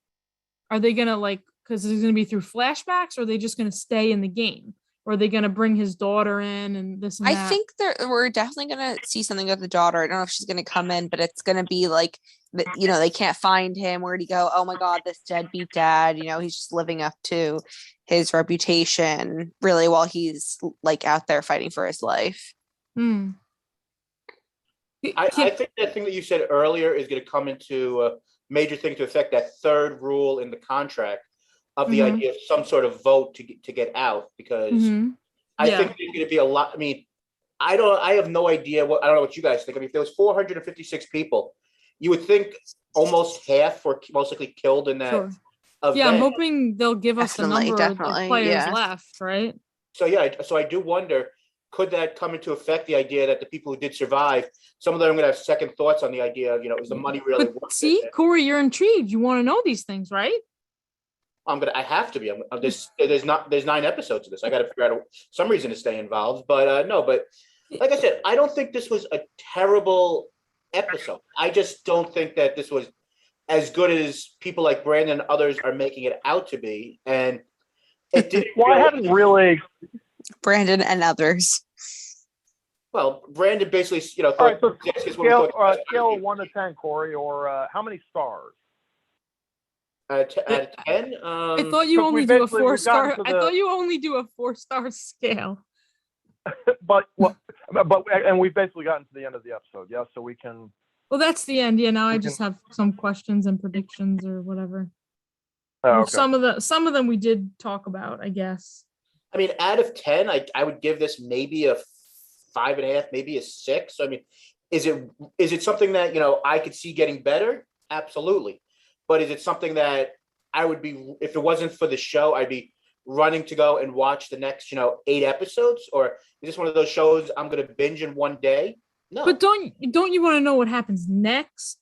Are they going to like, because it's going to be through flashbacks, or are they just going to stay in the game? Or are they going to bring his daughter in and this and that? I think we're definitely going to see something of the daughter. I don't know if she's going to come in, but it's going to be like, they can't find him. Where'd he go? Oh my God, this deadbeat dad. He's just living up to his reputation, really, while he's like out there fighting for his life. I think that thing that you said earlier is going to come into a major thing to affect that third rule in the contract of the idea of some sort of vote to get out, because I think there's going to be a lot. I mean, I have no idea I don't know what you guys think. I mean, if there was 456 people, you would think almost half were most likely killed in that. Sure. I'm hoping they'll give us the number of players left, right? So I do wonder, could that come into effect, the idea that the people who did survive, some of them are going to have second thoughts on the idea of, is the money really worth it? See, Corey, you're intrigued. You want to know these things, right? I have to be. There's 9 episodes of this. I got to figure out some reason to stay involved. But no. But like I said, I don't think this was a terrible episode. I just don't think that this was as good as people like Brandon and others are making it out to be. And it didn't. Well, I haven't really. Brandon and others. Well, Brandon basically, All right, so scale of 1 to 10, Corey, or how many stars? Out of 10. I thought you because only we do a basically- we've gotten 4-star. to I the- thought you only do a 4-star scale. but and we've basically gotten to the end of the episode. Yeah, so we can. Well, that's the end. Yeah, now I We just can- have some questions and predictions or whatever. Oh, Which okay. some of them we did talk about, I guess. I mean, out of 10, I would give this maybe a 5.5, maybe a 6. I mean, is it something that, I could see getting better? Absolutely. But is it something that I would be, if it wasn't for the show, I'd be running to go and watch the next, 8 episodes? Or is this one of those shows I'm going to binge in one day? No. But don't you want to know what happens next?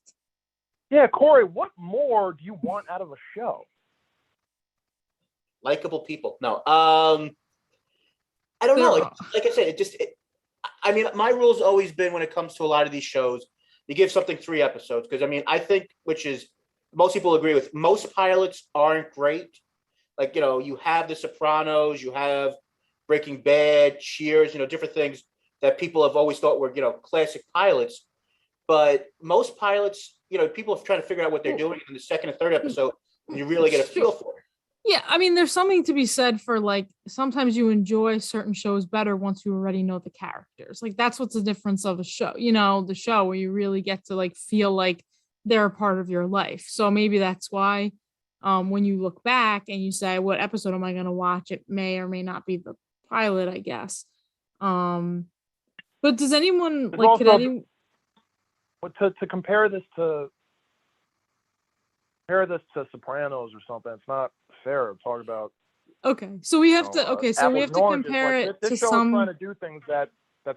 Yeah, Corey, what more do you want out of a show? Likable people. No. I don't know. Like I said, I mean, my rule's always been when it comes to a lot of these shows, you give something 3 episodes. Because, I mean, I think, which is, most people agree with, most pilots aren't great. Like, you have The Sopranos, you have Breaking Bad, Cheers, different things that people have always thought were, classic pilots. But most pilots, people are trying to figure out what they're doing in the second and third episode, and you really get a feel for it. Yeah, I mean, there's something to be said for, like, sometimes you enjoy certain shows better once you already know the characters. Like, that's what's the difference of a show, the show where you really get to, like, feel like they're a part of your life. So maybe that's why when you look back and you say, what episode am I going to watch? It may or may not be the pilot, I guess. But does anyone, There's like, could also- anyone... But to compare this to Sopranos or something, it's not fair to talk about. Okay, so we have to, okay, so we apples have and to oranges. compare Like, it this to show is some... trying to do things that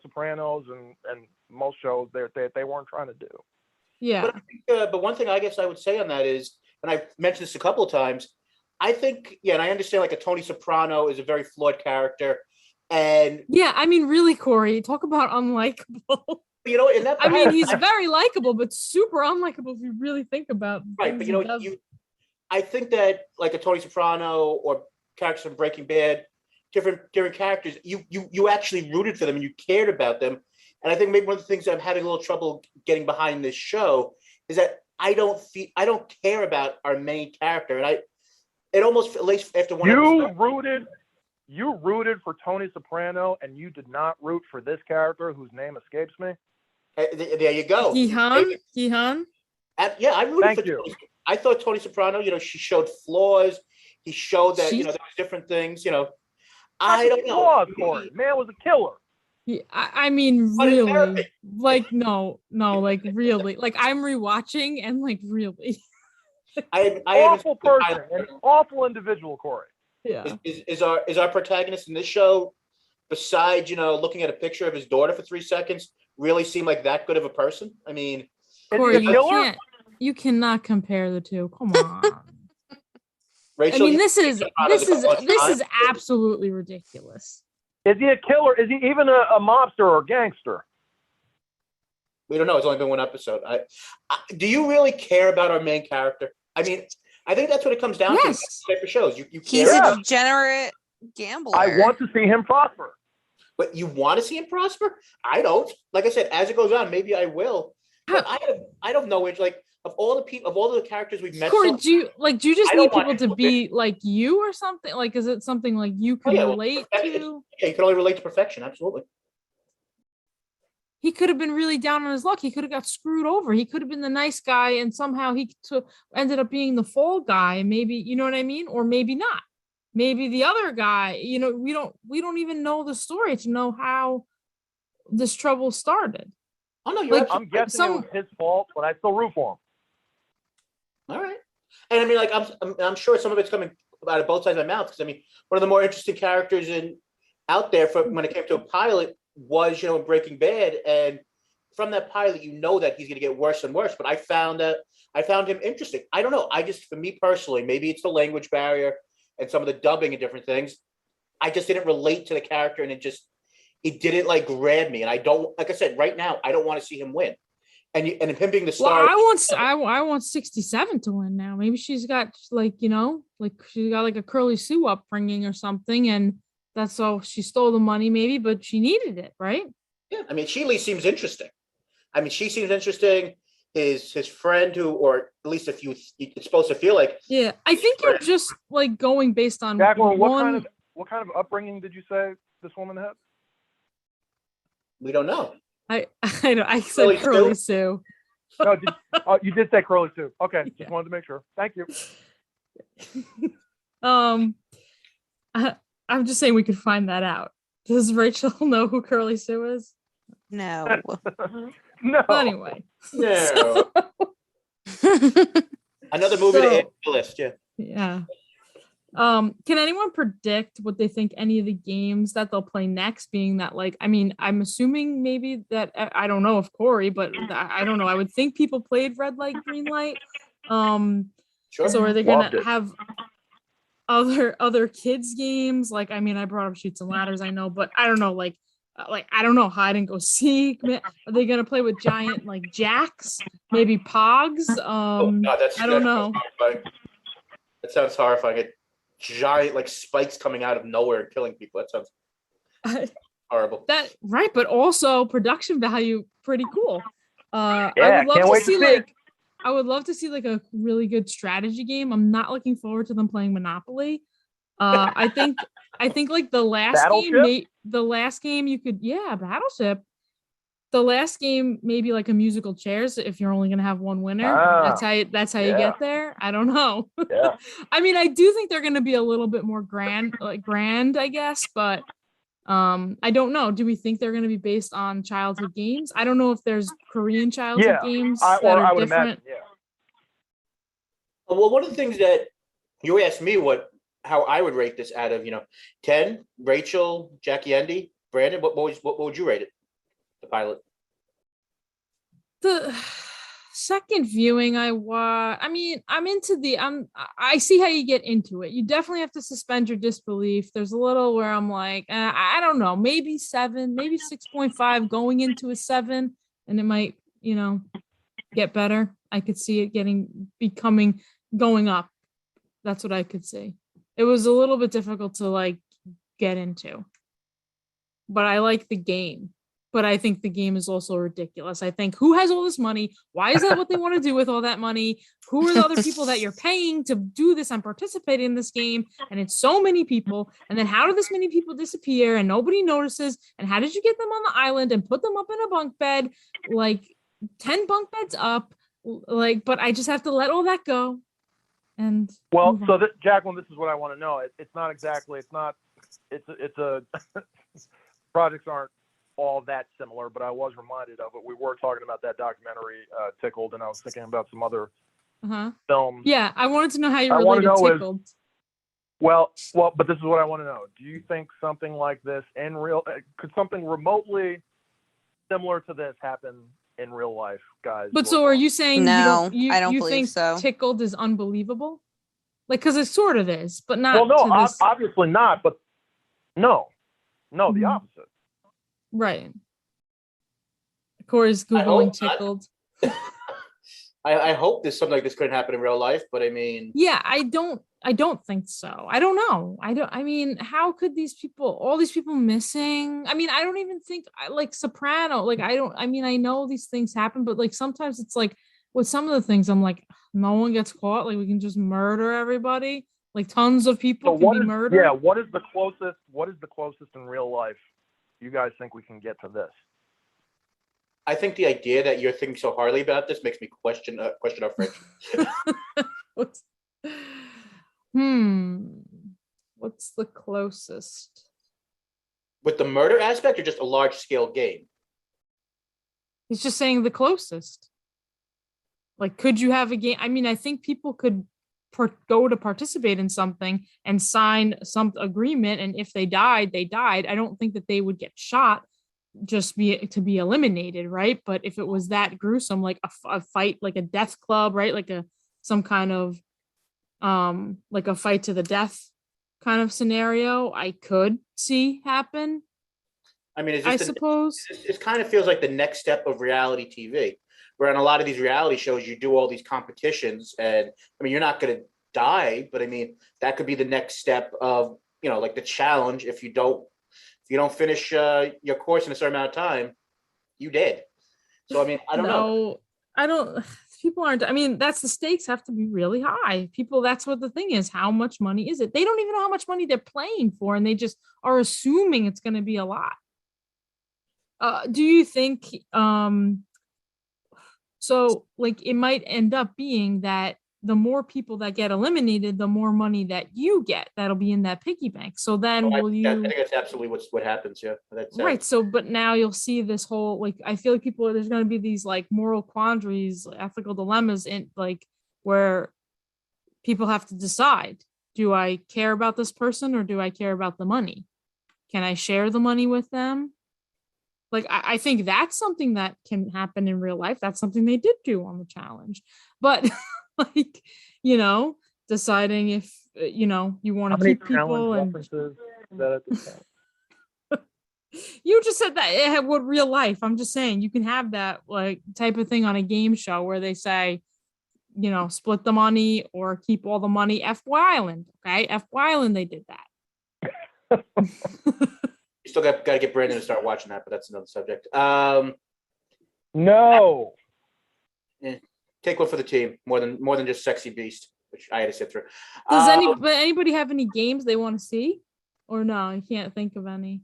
Sopranos and most shows they weren't trying to do. Yeah. But I think, but one thing I guess I would say on that is, and I've mentioned this a couple of times, I think, and I understand like a Tony Soprano is a very flawed character. And yeah, I mean, really, Corey, talk about unlikable. And that I mean, he's very likable, but super unlikable if you really think about right. But I think that like a Tony Soprano or characters from Breaking Bad, different characters, you actually rooted for them and you cared about them. And I think maybe one of the things that I'm having a little trouble getting behind this show is that I don't care about our main character, and it almost, at least after one episode, you rooted for Tony Soprano, and you did not root for this character whose name escapes me. There you go. Gihan? Yeah, I rooted Thank for you. Tony. I thought Tony Soprano, she showed flaws. He showed that, there was different things, I don't know. Flaws, Corey. Man was a killer. Yeah, I mean, really, like, no, like, really, like, I'm rewatching and, like, really. I awful person, an awful individual, Corey. Yeah. Is our protagonist in this show, besides, looking at a picture of his daughter for 3 seconds, really seem like that good of a person? I mean, Corey, you cannot compare the two. Come on. Rachel, I mean, this is absolutely ridiculous. Is he a killer? Is he even a mobster or a gangster? We don't know. It's only been one episode. Do you really care about our main character? I mean, I think that's what it comes down to. Type of shows. You He's care. a degenerate gambler. I want to see him prosper. But you want to see him prosper? I don't. Like I said, as it goes on, maybe I will. But I don't know. It's like of all the characters we've met. Corey, do you just need people to to be like you or something? Like, is it something like you can relate to? Yeah, you can only relate to perfection. Absolutely. He could have been really down on his luck. He could have got screwed over. He could have been the nice guy, and somehow he ended up being the fall guy. Maybe, you know what I mean, or maybe not. Maybe the other guy. We don't even know the story to know how this trouble started. Oh no, you're I'm guessing it was his fault, but I still root for him. All right, and I mean, like I'm sure some of it's coming out of both sides of my mouth, because I mean, one of the more interesting characters out there when it came to a pilot was, in Breaking Bad, and from that pilot, that he's going to get worse and worse. But I found him interesting. I don't know. For me personally, maybe it's the language barrier and some of the dubbing and different things. I just didn't relate to the character, and it didn't like grab me. And I don't, like I said, right now, I don't want to see him win. And him being the star. Well, I want 67 to win now. Maybe she's got like she's got like a Curly Sue upbringing or something, and that's all. She stole the money, maybe, but she needed it, right? Yeah, I mean, she at least seems interesting. his friend who, or at least if it's supposed to feel like. Yeah, I think you're just like going based on Jacqueline, one. what kind of upbringing did you say this woman had? We don't know. I said Curly Sue. No, you did say Curly Sue. Okay, just wanted to make sure. Thank you. I'm just saying we could find that out. Does Rachel know who Curly Sue is? No. No. But anyway. No. Another movie to add to the list. Yeah. Yeah. Can anyone predict what they think any of the games that they'll play next, being that, like, I mean, I'm assuming maybe that, I don't know if Corey, but I don't know. I would think people played Red Light, Green Light. Sure. So are they going to have other kids games? Like, I mean, I brought up Shoots and Ladders, I know, but I don't know, like I don't know, hide and go seek. Are they going to play with giant like jacks? Maybe Pogs? I don't know. That sounds horrifying. A giant like spikes coming out of nowhere and killing people. That sounds horrible. That right, but also production value pretty cool. Yeah, I would love can't to wait see to see it. I would love to see like a really good strategy game. I'm not looking forward to them playing Monopoly. I think like the last game you could, Battleship. The last game maybe like a musical chairs if you're only gonna have one winner. That's how you get there. I don't know. Yeah. I mean, I do think they're gonna be a little bit more grand, I guess, but I don't know. Do we think they're gonna be based on childhood games? I don't know if there's Korean childhood games that are would different. imagine, yeah. Well, one of the things that you asked me how I would rate this out of 10, Rachel, Jackie, Andy, Brandon. What would you rate it? The pilot. The second viewing I mean, I see how you get into it. You definitely have to suspend your disbelief. There's a little where I'm like, I don't know, maybe 7, maybe 6.5 going into a 7, and it might, get better. I could see it going up. That's what I could see. It was a little bit difficult to like get into, but I like the game. But I think the game is also ridiculous. I think, who has all this money? Why is that what they want to do with all that money? Who are the other people that you're paying to do this and participate in this game? And it's so many people. And then how did this many people disappear and nobody notices? And how did you get them on the island and put them up in a bunk bed, like 10 bunk beds up? Like, but I just have to let all that go. And Jacqueline, this is what I want to know. It's a projects aren't all that similar, but I was reminded of it. We were talking about that documentary, Tickled, and I was thinking about some other films. Yeah, I wanted to know how you related Tickled. But this is what I want to know. Do you think something like this could something remotely similar to this happen in real life, guys? But so are you saying no? I don't believe think so. Tickled is unbelievable? Like, because it sort of is, but not. Well, no, to this... obviously not. But no, the opposite. Right. Corey's Googling Tickled. I hope something like this couldn't happen in real life, but I mean. Yeah, I don't think so. I don't know. I mean, how could all these people missing? I mean, I don't even think like Soprano, like I know these things happen, but like sometimes it's like with some of the things I'm like, no one gets caught, like we can just murder everybody. Like tons of people can be murdered. Yeah, what is the closest in real life you guys think we can get to this? I think the idea that you're thinking so hardly about this makes me question our friendship. What's the closest? With the murder aspect or just a large scale game? He's just saying the closest. Like, could you have a game? I mean, I think people could go to participate in something and sign some agreement, and if they died, they died. I don't think that they would get shot just to be eliminated, right? But if it was that gruesome, like a fight, like a death club, right? Like some kind of like a fight to the death kind of scenario, I could see happen. I mean, I suppose it kind of feels like the next step of reality TV, where on a lot of these reality shows, you do all these competitions, and I mean, you're not going to die, but I mean, that could be the next step of, like the challenge. If you don't finish your course in a certain amount of time, you dead. So I mean, I don't know. I don't. People aren't. I mean, that's the stakes have to be really high. People. That's what the thing is. How much money is it? They don't even know how much money they're playing for, and they just are assuming it's going to be a lot. Do you think? So, like, it might end up being that the more people that get eliminated, the more money that you get. That'll be in that piggy bank. So then, will you? I think that's absolutely what happens. Yeah, that's Right. So, but now you'll see this whole, like, I feel like there's going to be these like moral quandaries, ethical dilemmas in like where people have to decide, do I care about this person or do I care about the money? Can I share the money with them? Like, I think that's something that can happen in real life. That's something they did do on the challenge. But like, deciding if, you want to keep people and that at this point? you just said that it had what real life. I'm just saying you can have that like type of thing on a game show where they say, split the money or keep all the money. FY Island. Okay. FY Island, they did that. You still got to get Brandon to start watching that, but that's another subject. No. Take one for the team, more than just Sexy Beast, which I had to sit through. Does anybody have any games they want to see? Or no, I can't think of any.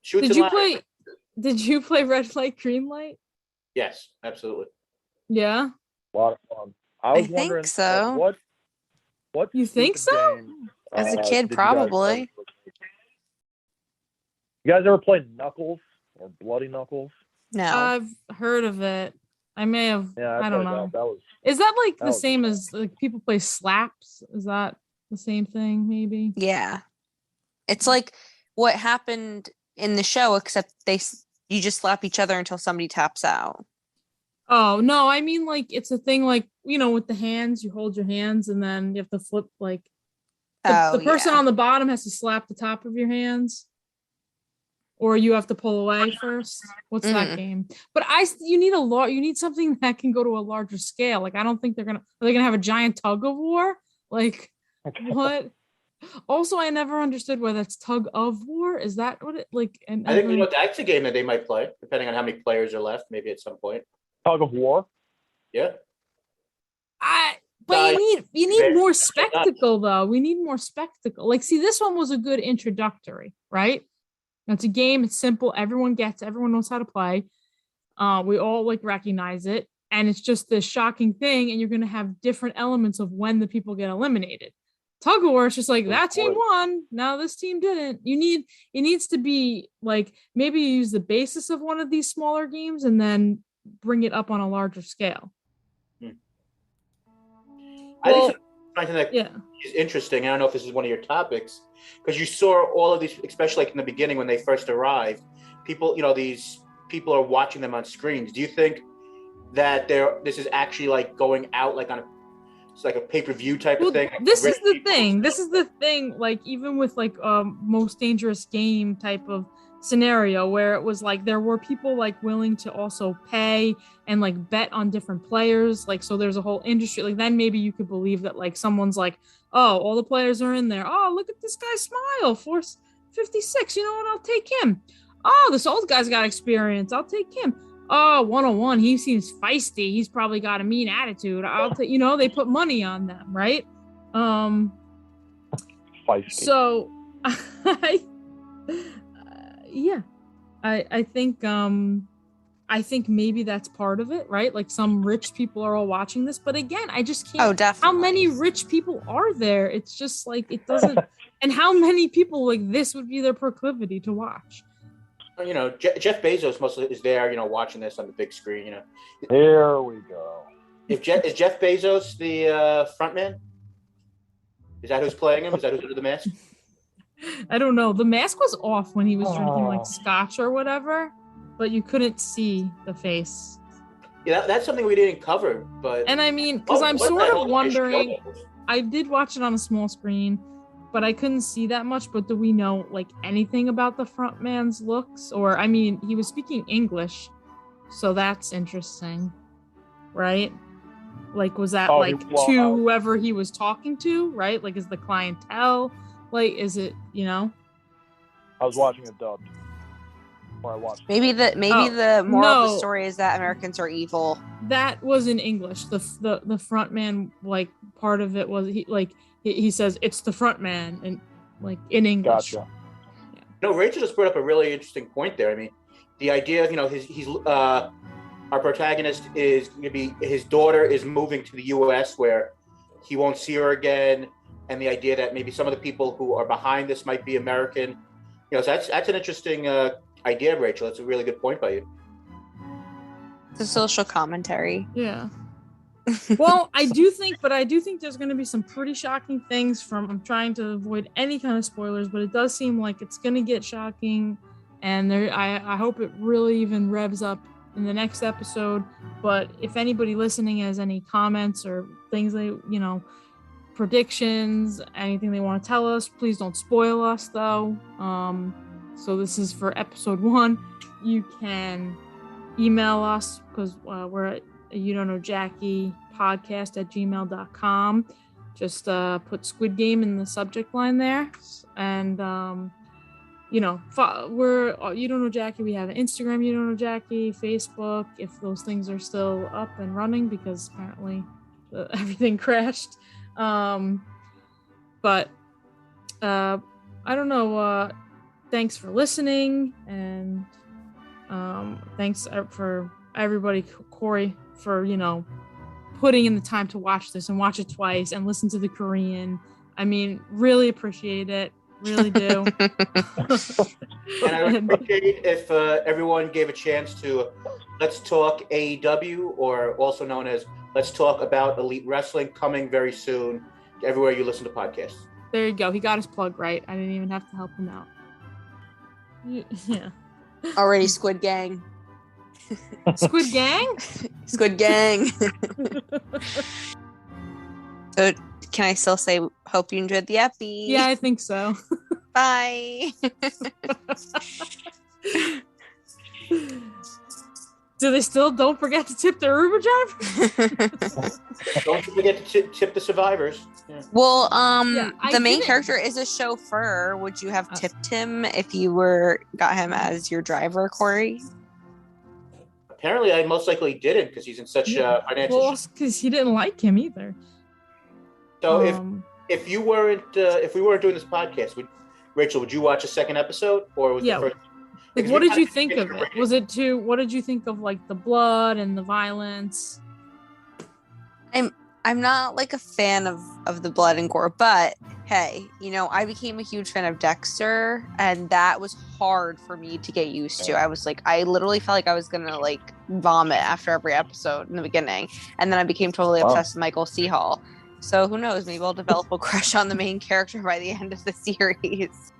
Did you play Red Light, Green Light? Yes, absolutely. Yeah. A lot of fun. I think so. What you think so? Game, as a kid, probably. You guys ever played Knuckles or Bloody Knuckles? No. I've heard of it. I may have. Yeah, I don't know. Is that like the same as like people play slaps? Is that the same thing? Maybe. Yeah. It's like what happened in the show, except you just slap each other until somebody taps out. Oh no, I mean like it's a thing like with the hands, you hold your hands and then you have to flip like the person on the bottom has to slap the top of your hands. Or you have to pull away first. What's that game? But you need something that can go to a larger scale. Like I don't think are they gonna have a giant tug of war? Like what? Also, I never understood why that's tug of war. Is that what it like? I think that's a game that they might play, depending on how many players are left. Maybe at some point. Tug of war. Yeah. But you need more spectacle though. We need more spectacle. Like, see, this one was a good introductory, right? It's a game. It's simple. Everyone knows how to play. We all like recognize it. And it's just this shocking thing. And you're going to have different elements of when the people get eliminated. Tug of war, it's just like that team won. Now this team didn't. It needs to be like, maybe you use the basis of one of these smaller games and then bring it up on a larger scale. I think something that is interesting. I don't know if this is one of your topics, because you saw all of these, especially like in the beginning when they first arrived, people, these people are watching them on screens. Do you think that this is actually like going out like it's like a pay-per-view type of thing? Like this is the thing. Like even with like Most Dangerous Game type of scenario where it was like there were people like willing to also pay and like bet on different players, like so there's a whole industry. Like then maybe you could believe that like someone's like, oh, all the players are in there, oh look at this guy smile, Force 56, you know what, I'll take him. Oh, this old guy's got experience, I'll take him. Oh, 101, he seems feisty, he's probably got a mean attitude, I'll take, they put money on them, right? Feisty. So I think maybe that's part of it, right? Like some rich people are all watching this, but again, I just can't. Oh, definitely. How many rich people are there? It's just like it doesn't. And how many people like this would be their proclivity to watch? Jeff Bezos mostly is there, watching this on the big screen. Here we go. Is Jeff Bezos the front man? Is that who's playing him? Is that who's under the mask? I don't know. The mask was off when he was drinking like scotch or whatever, but you couldn't see the face. Yeah, that's something we didn't cover. But and I mean, because I'm sort of wondering. I did watch it on a small screen, but I couldn't see that much. But do we know like anything about the front man's looks? Or I mean, he was speaking English, so that's interesting, right? Like, was that to whoever he was talking to, right? Like, is the clientele? Like, is it, I was watching it dubbed. Or I watched. Maybe the moral of no. the story is that Americans are evil. That was in English. The front man, like, part of it was he says it's the front man, and like in English. Gotcha. No, Rachel just brought up a really interesting point there. I mean, the idea of, he's our protagonist is going to be, his daughter is moving to the U.S. where he won't see her again, and the idea that maybe some of the people who are behind this might be American. So that's an interesting idea, Rachel. That's a really good point by you. It's a social commentary. Yeah. Well, I do think there's going to be some pretty shocking things I'm trying to avoid any kind of spoilers, but it does seem like it's going to get shocking, and I hope it really even revs up in the next episode. But if anybody listening has any comments or things predictions, anything they want to tell us, please don't spoil us though. So this is for episode 1. You can email us because we're at YouDon'tKnowJackie@gmail.com. Just put Squid Game in the subject line there, and we're You Don't Know Jackie. We have an Instagram, You Don't Know Jackie, Facebook, if those things are still up and running, because apparently everything crashed. But I don't know. Thanks for listening, and thanks for everybody, Corey, for putting in the time to watch this and watch it twice and listen to the Korean. I mean, really appreciate it. Really do. And I would appreciate if everyone gave a chance to Let's Talk AEW, or also known as Let's Talk About Elite Wrestling, coming very soon everywhere you listen to podcasts. There you go. He got his plug right. I didn't even have to help him out. Yeah. Already Squid Gang. Squid Gang? Squid Gang. So can I still say, hope you enjoyed the epi? Yeah, I think so. Bye. Do they still don't forget to tip their Uber driver? Don't forget to tip the survivors. Yeah. Well, the main didn't- character is a chauffeur. Would you have tipped him if you got him as your driver, Corey? Apparently, I most likely didn't because he's in such financial. Well, because he didn't like him either. So if you weren't if we weren't doing this podcast, Rachel, would you watch a second episode, or was the first? Like, Because what we did you kinda think of it? Was it too? What did you think of like the blood and the violence? I'm not like a fan of the blood and gore, but hey, I became a huge fan of Dexter, and that was hard for me to get used to. I was like, I literally felt like I was gonna like vomit after every episode in the beginning, and then I became totally obsessed with Michael C. Hall. So who knows? Maybe I'll develop a crush on the main character by the end of the series.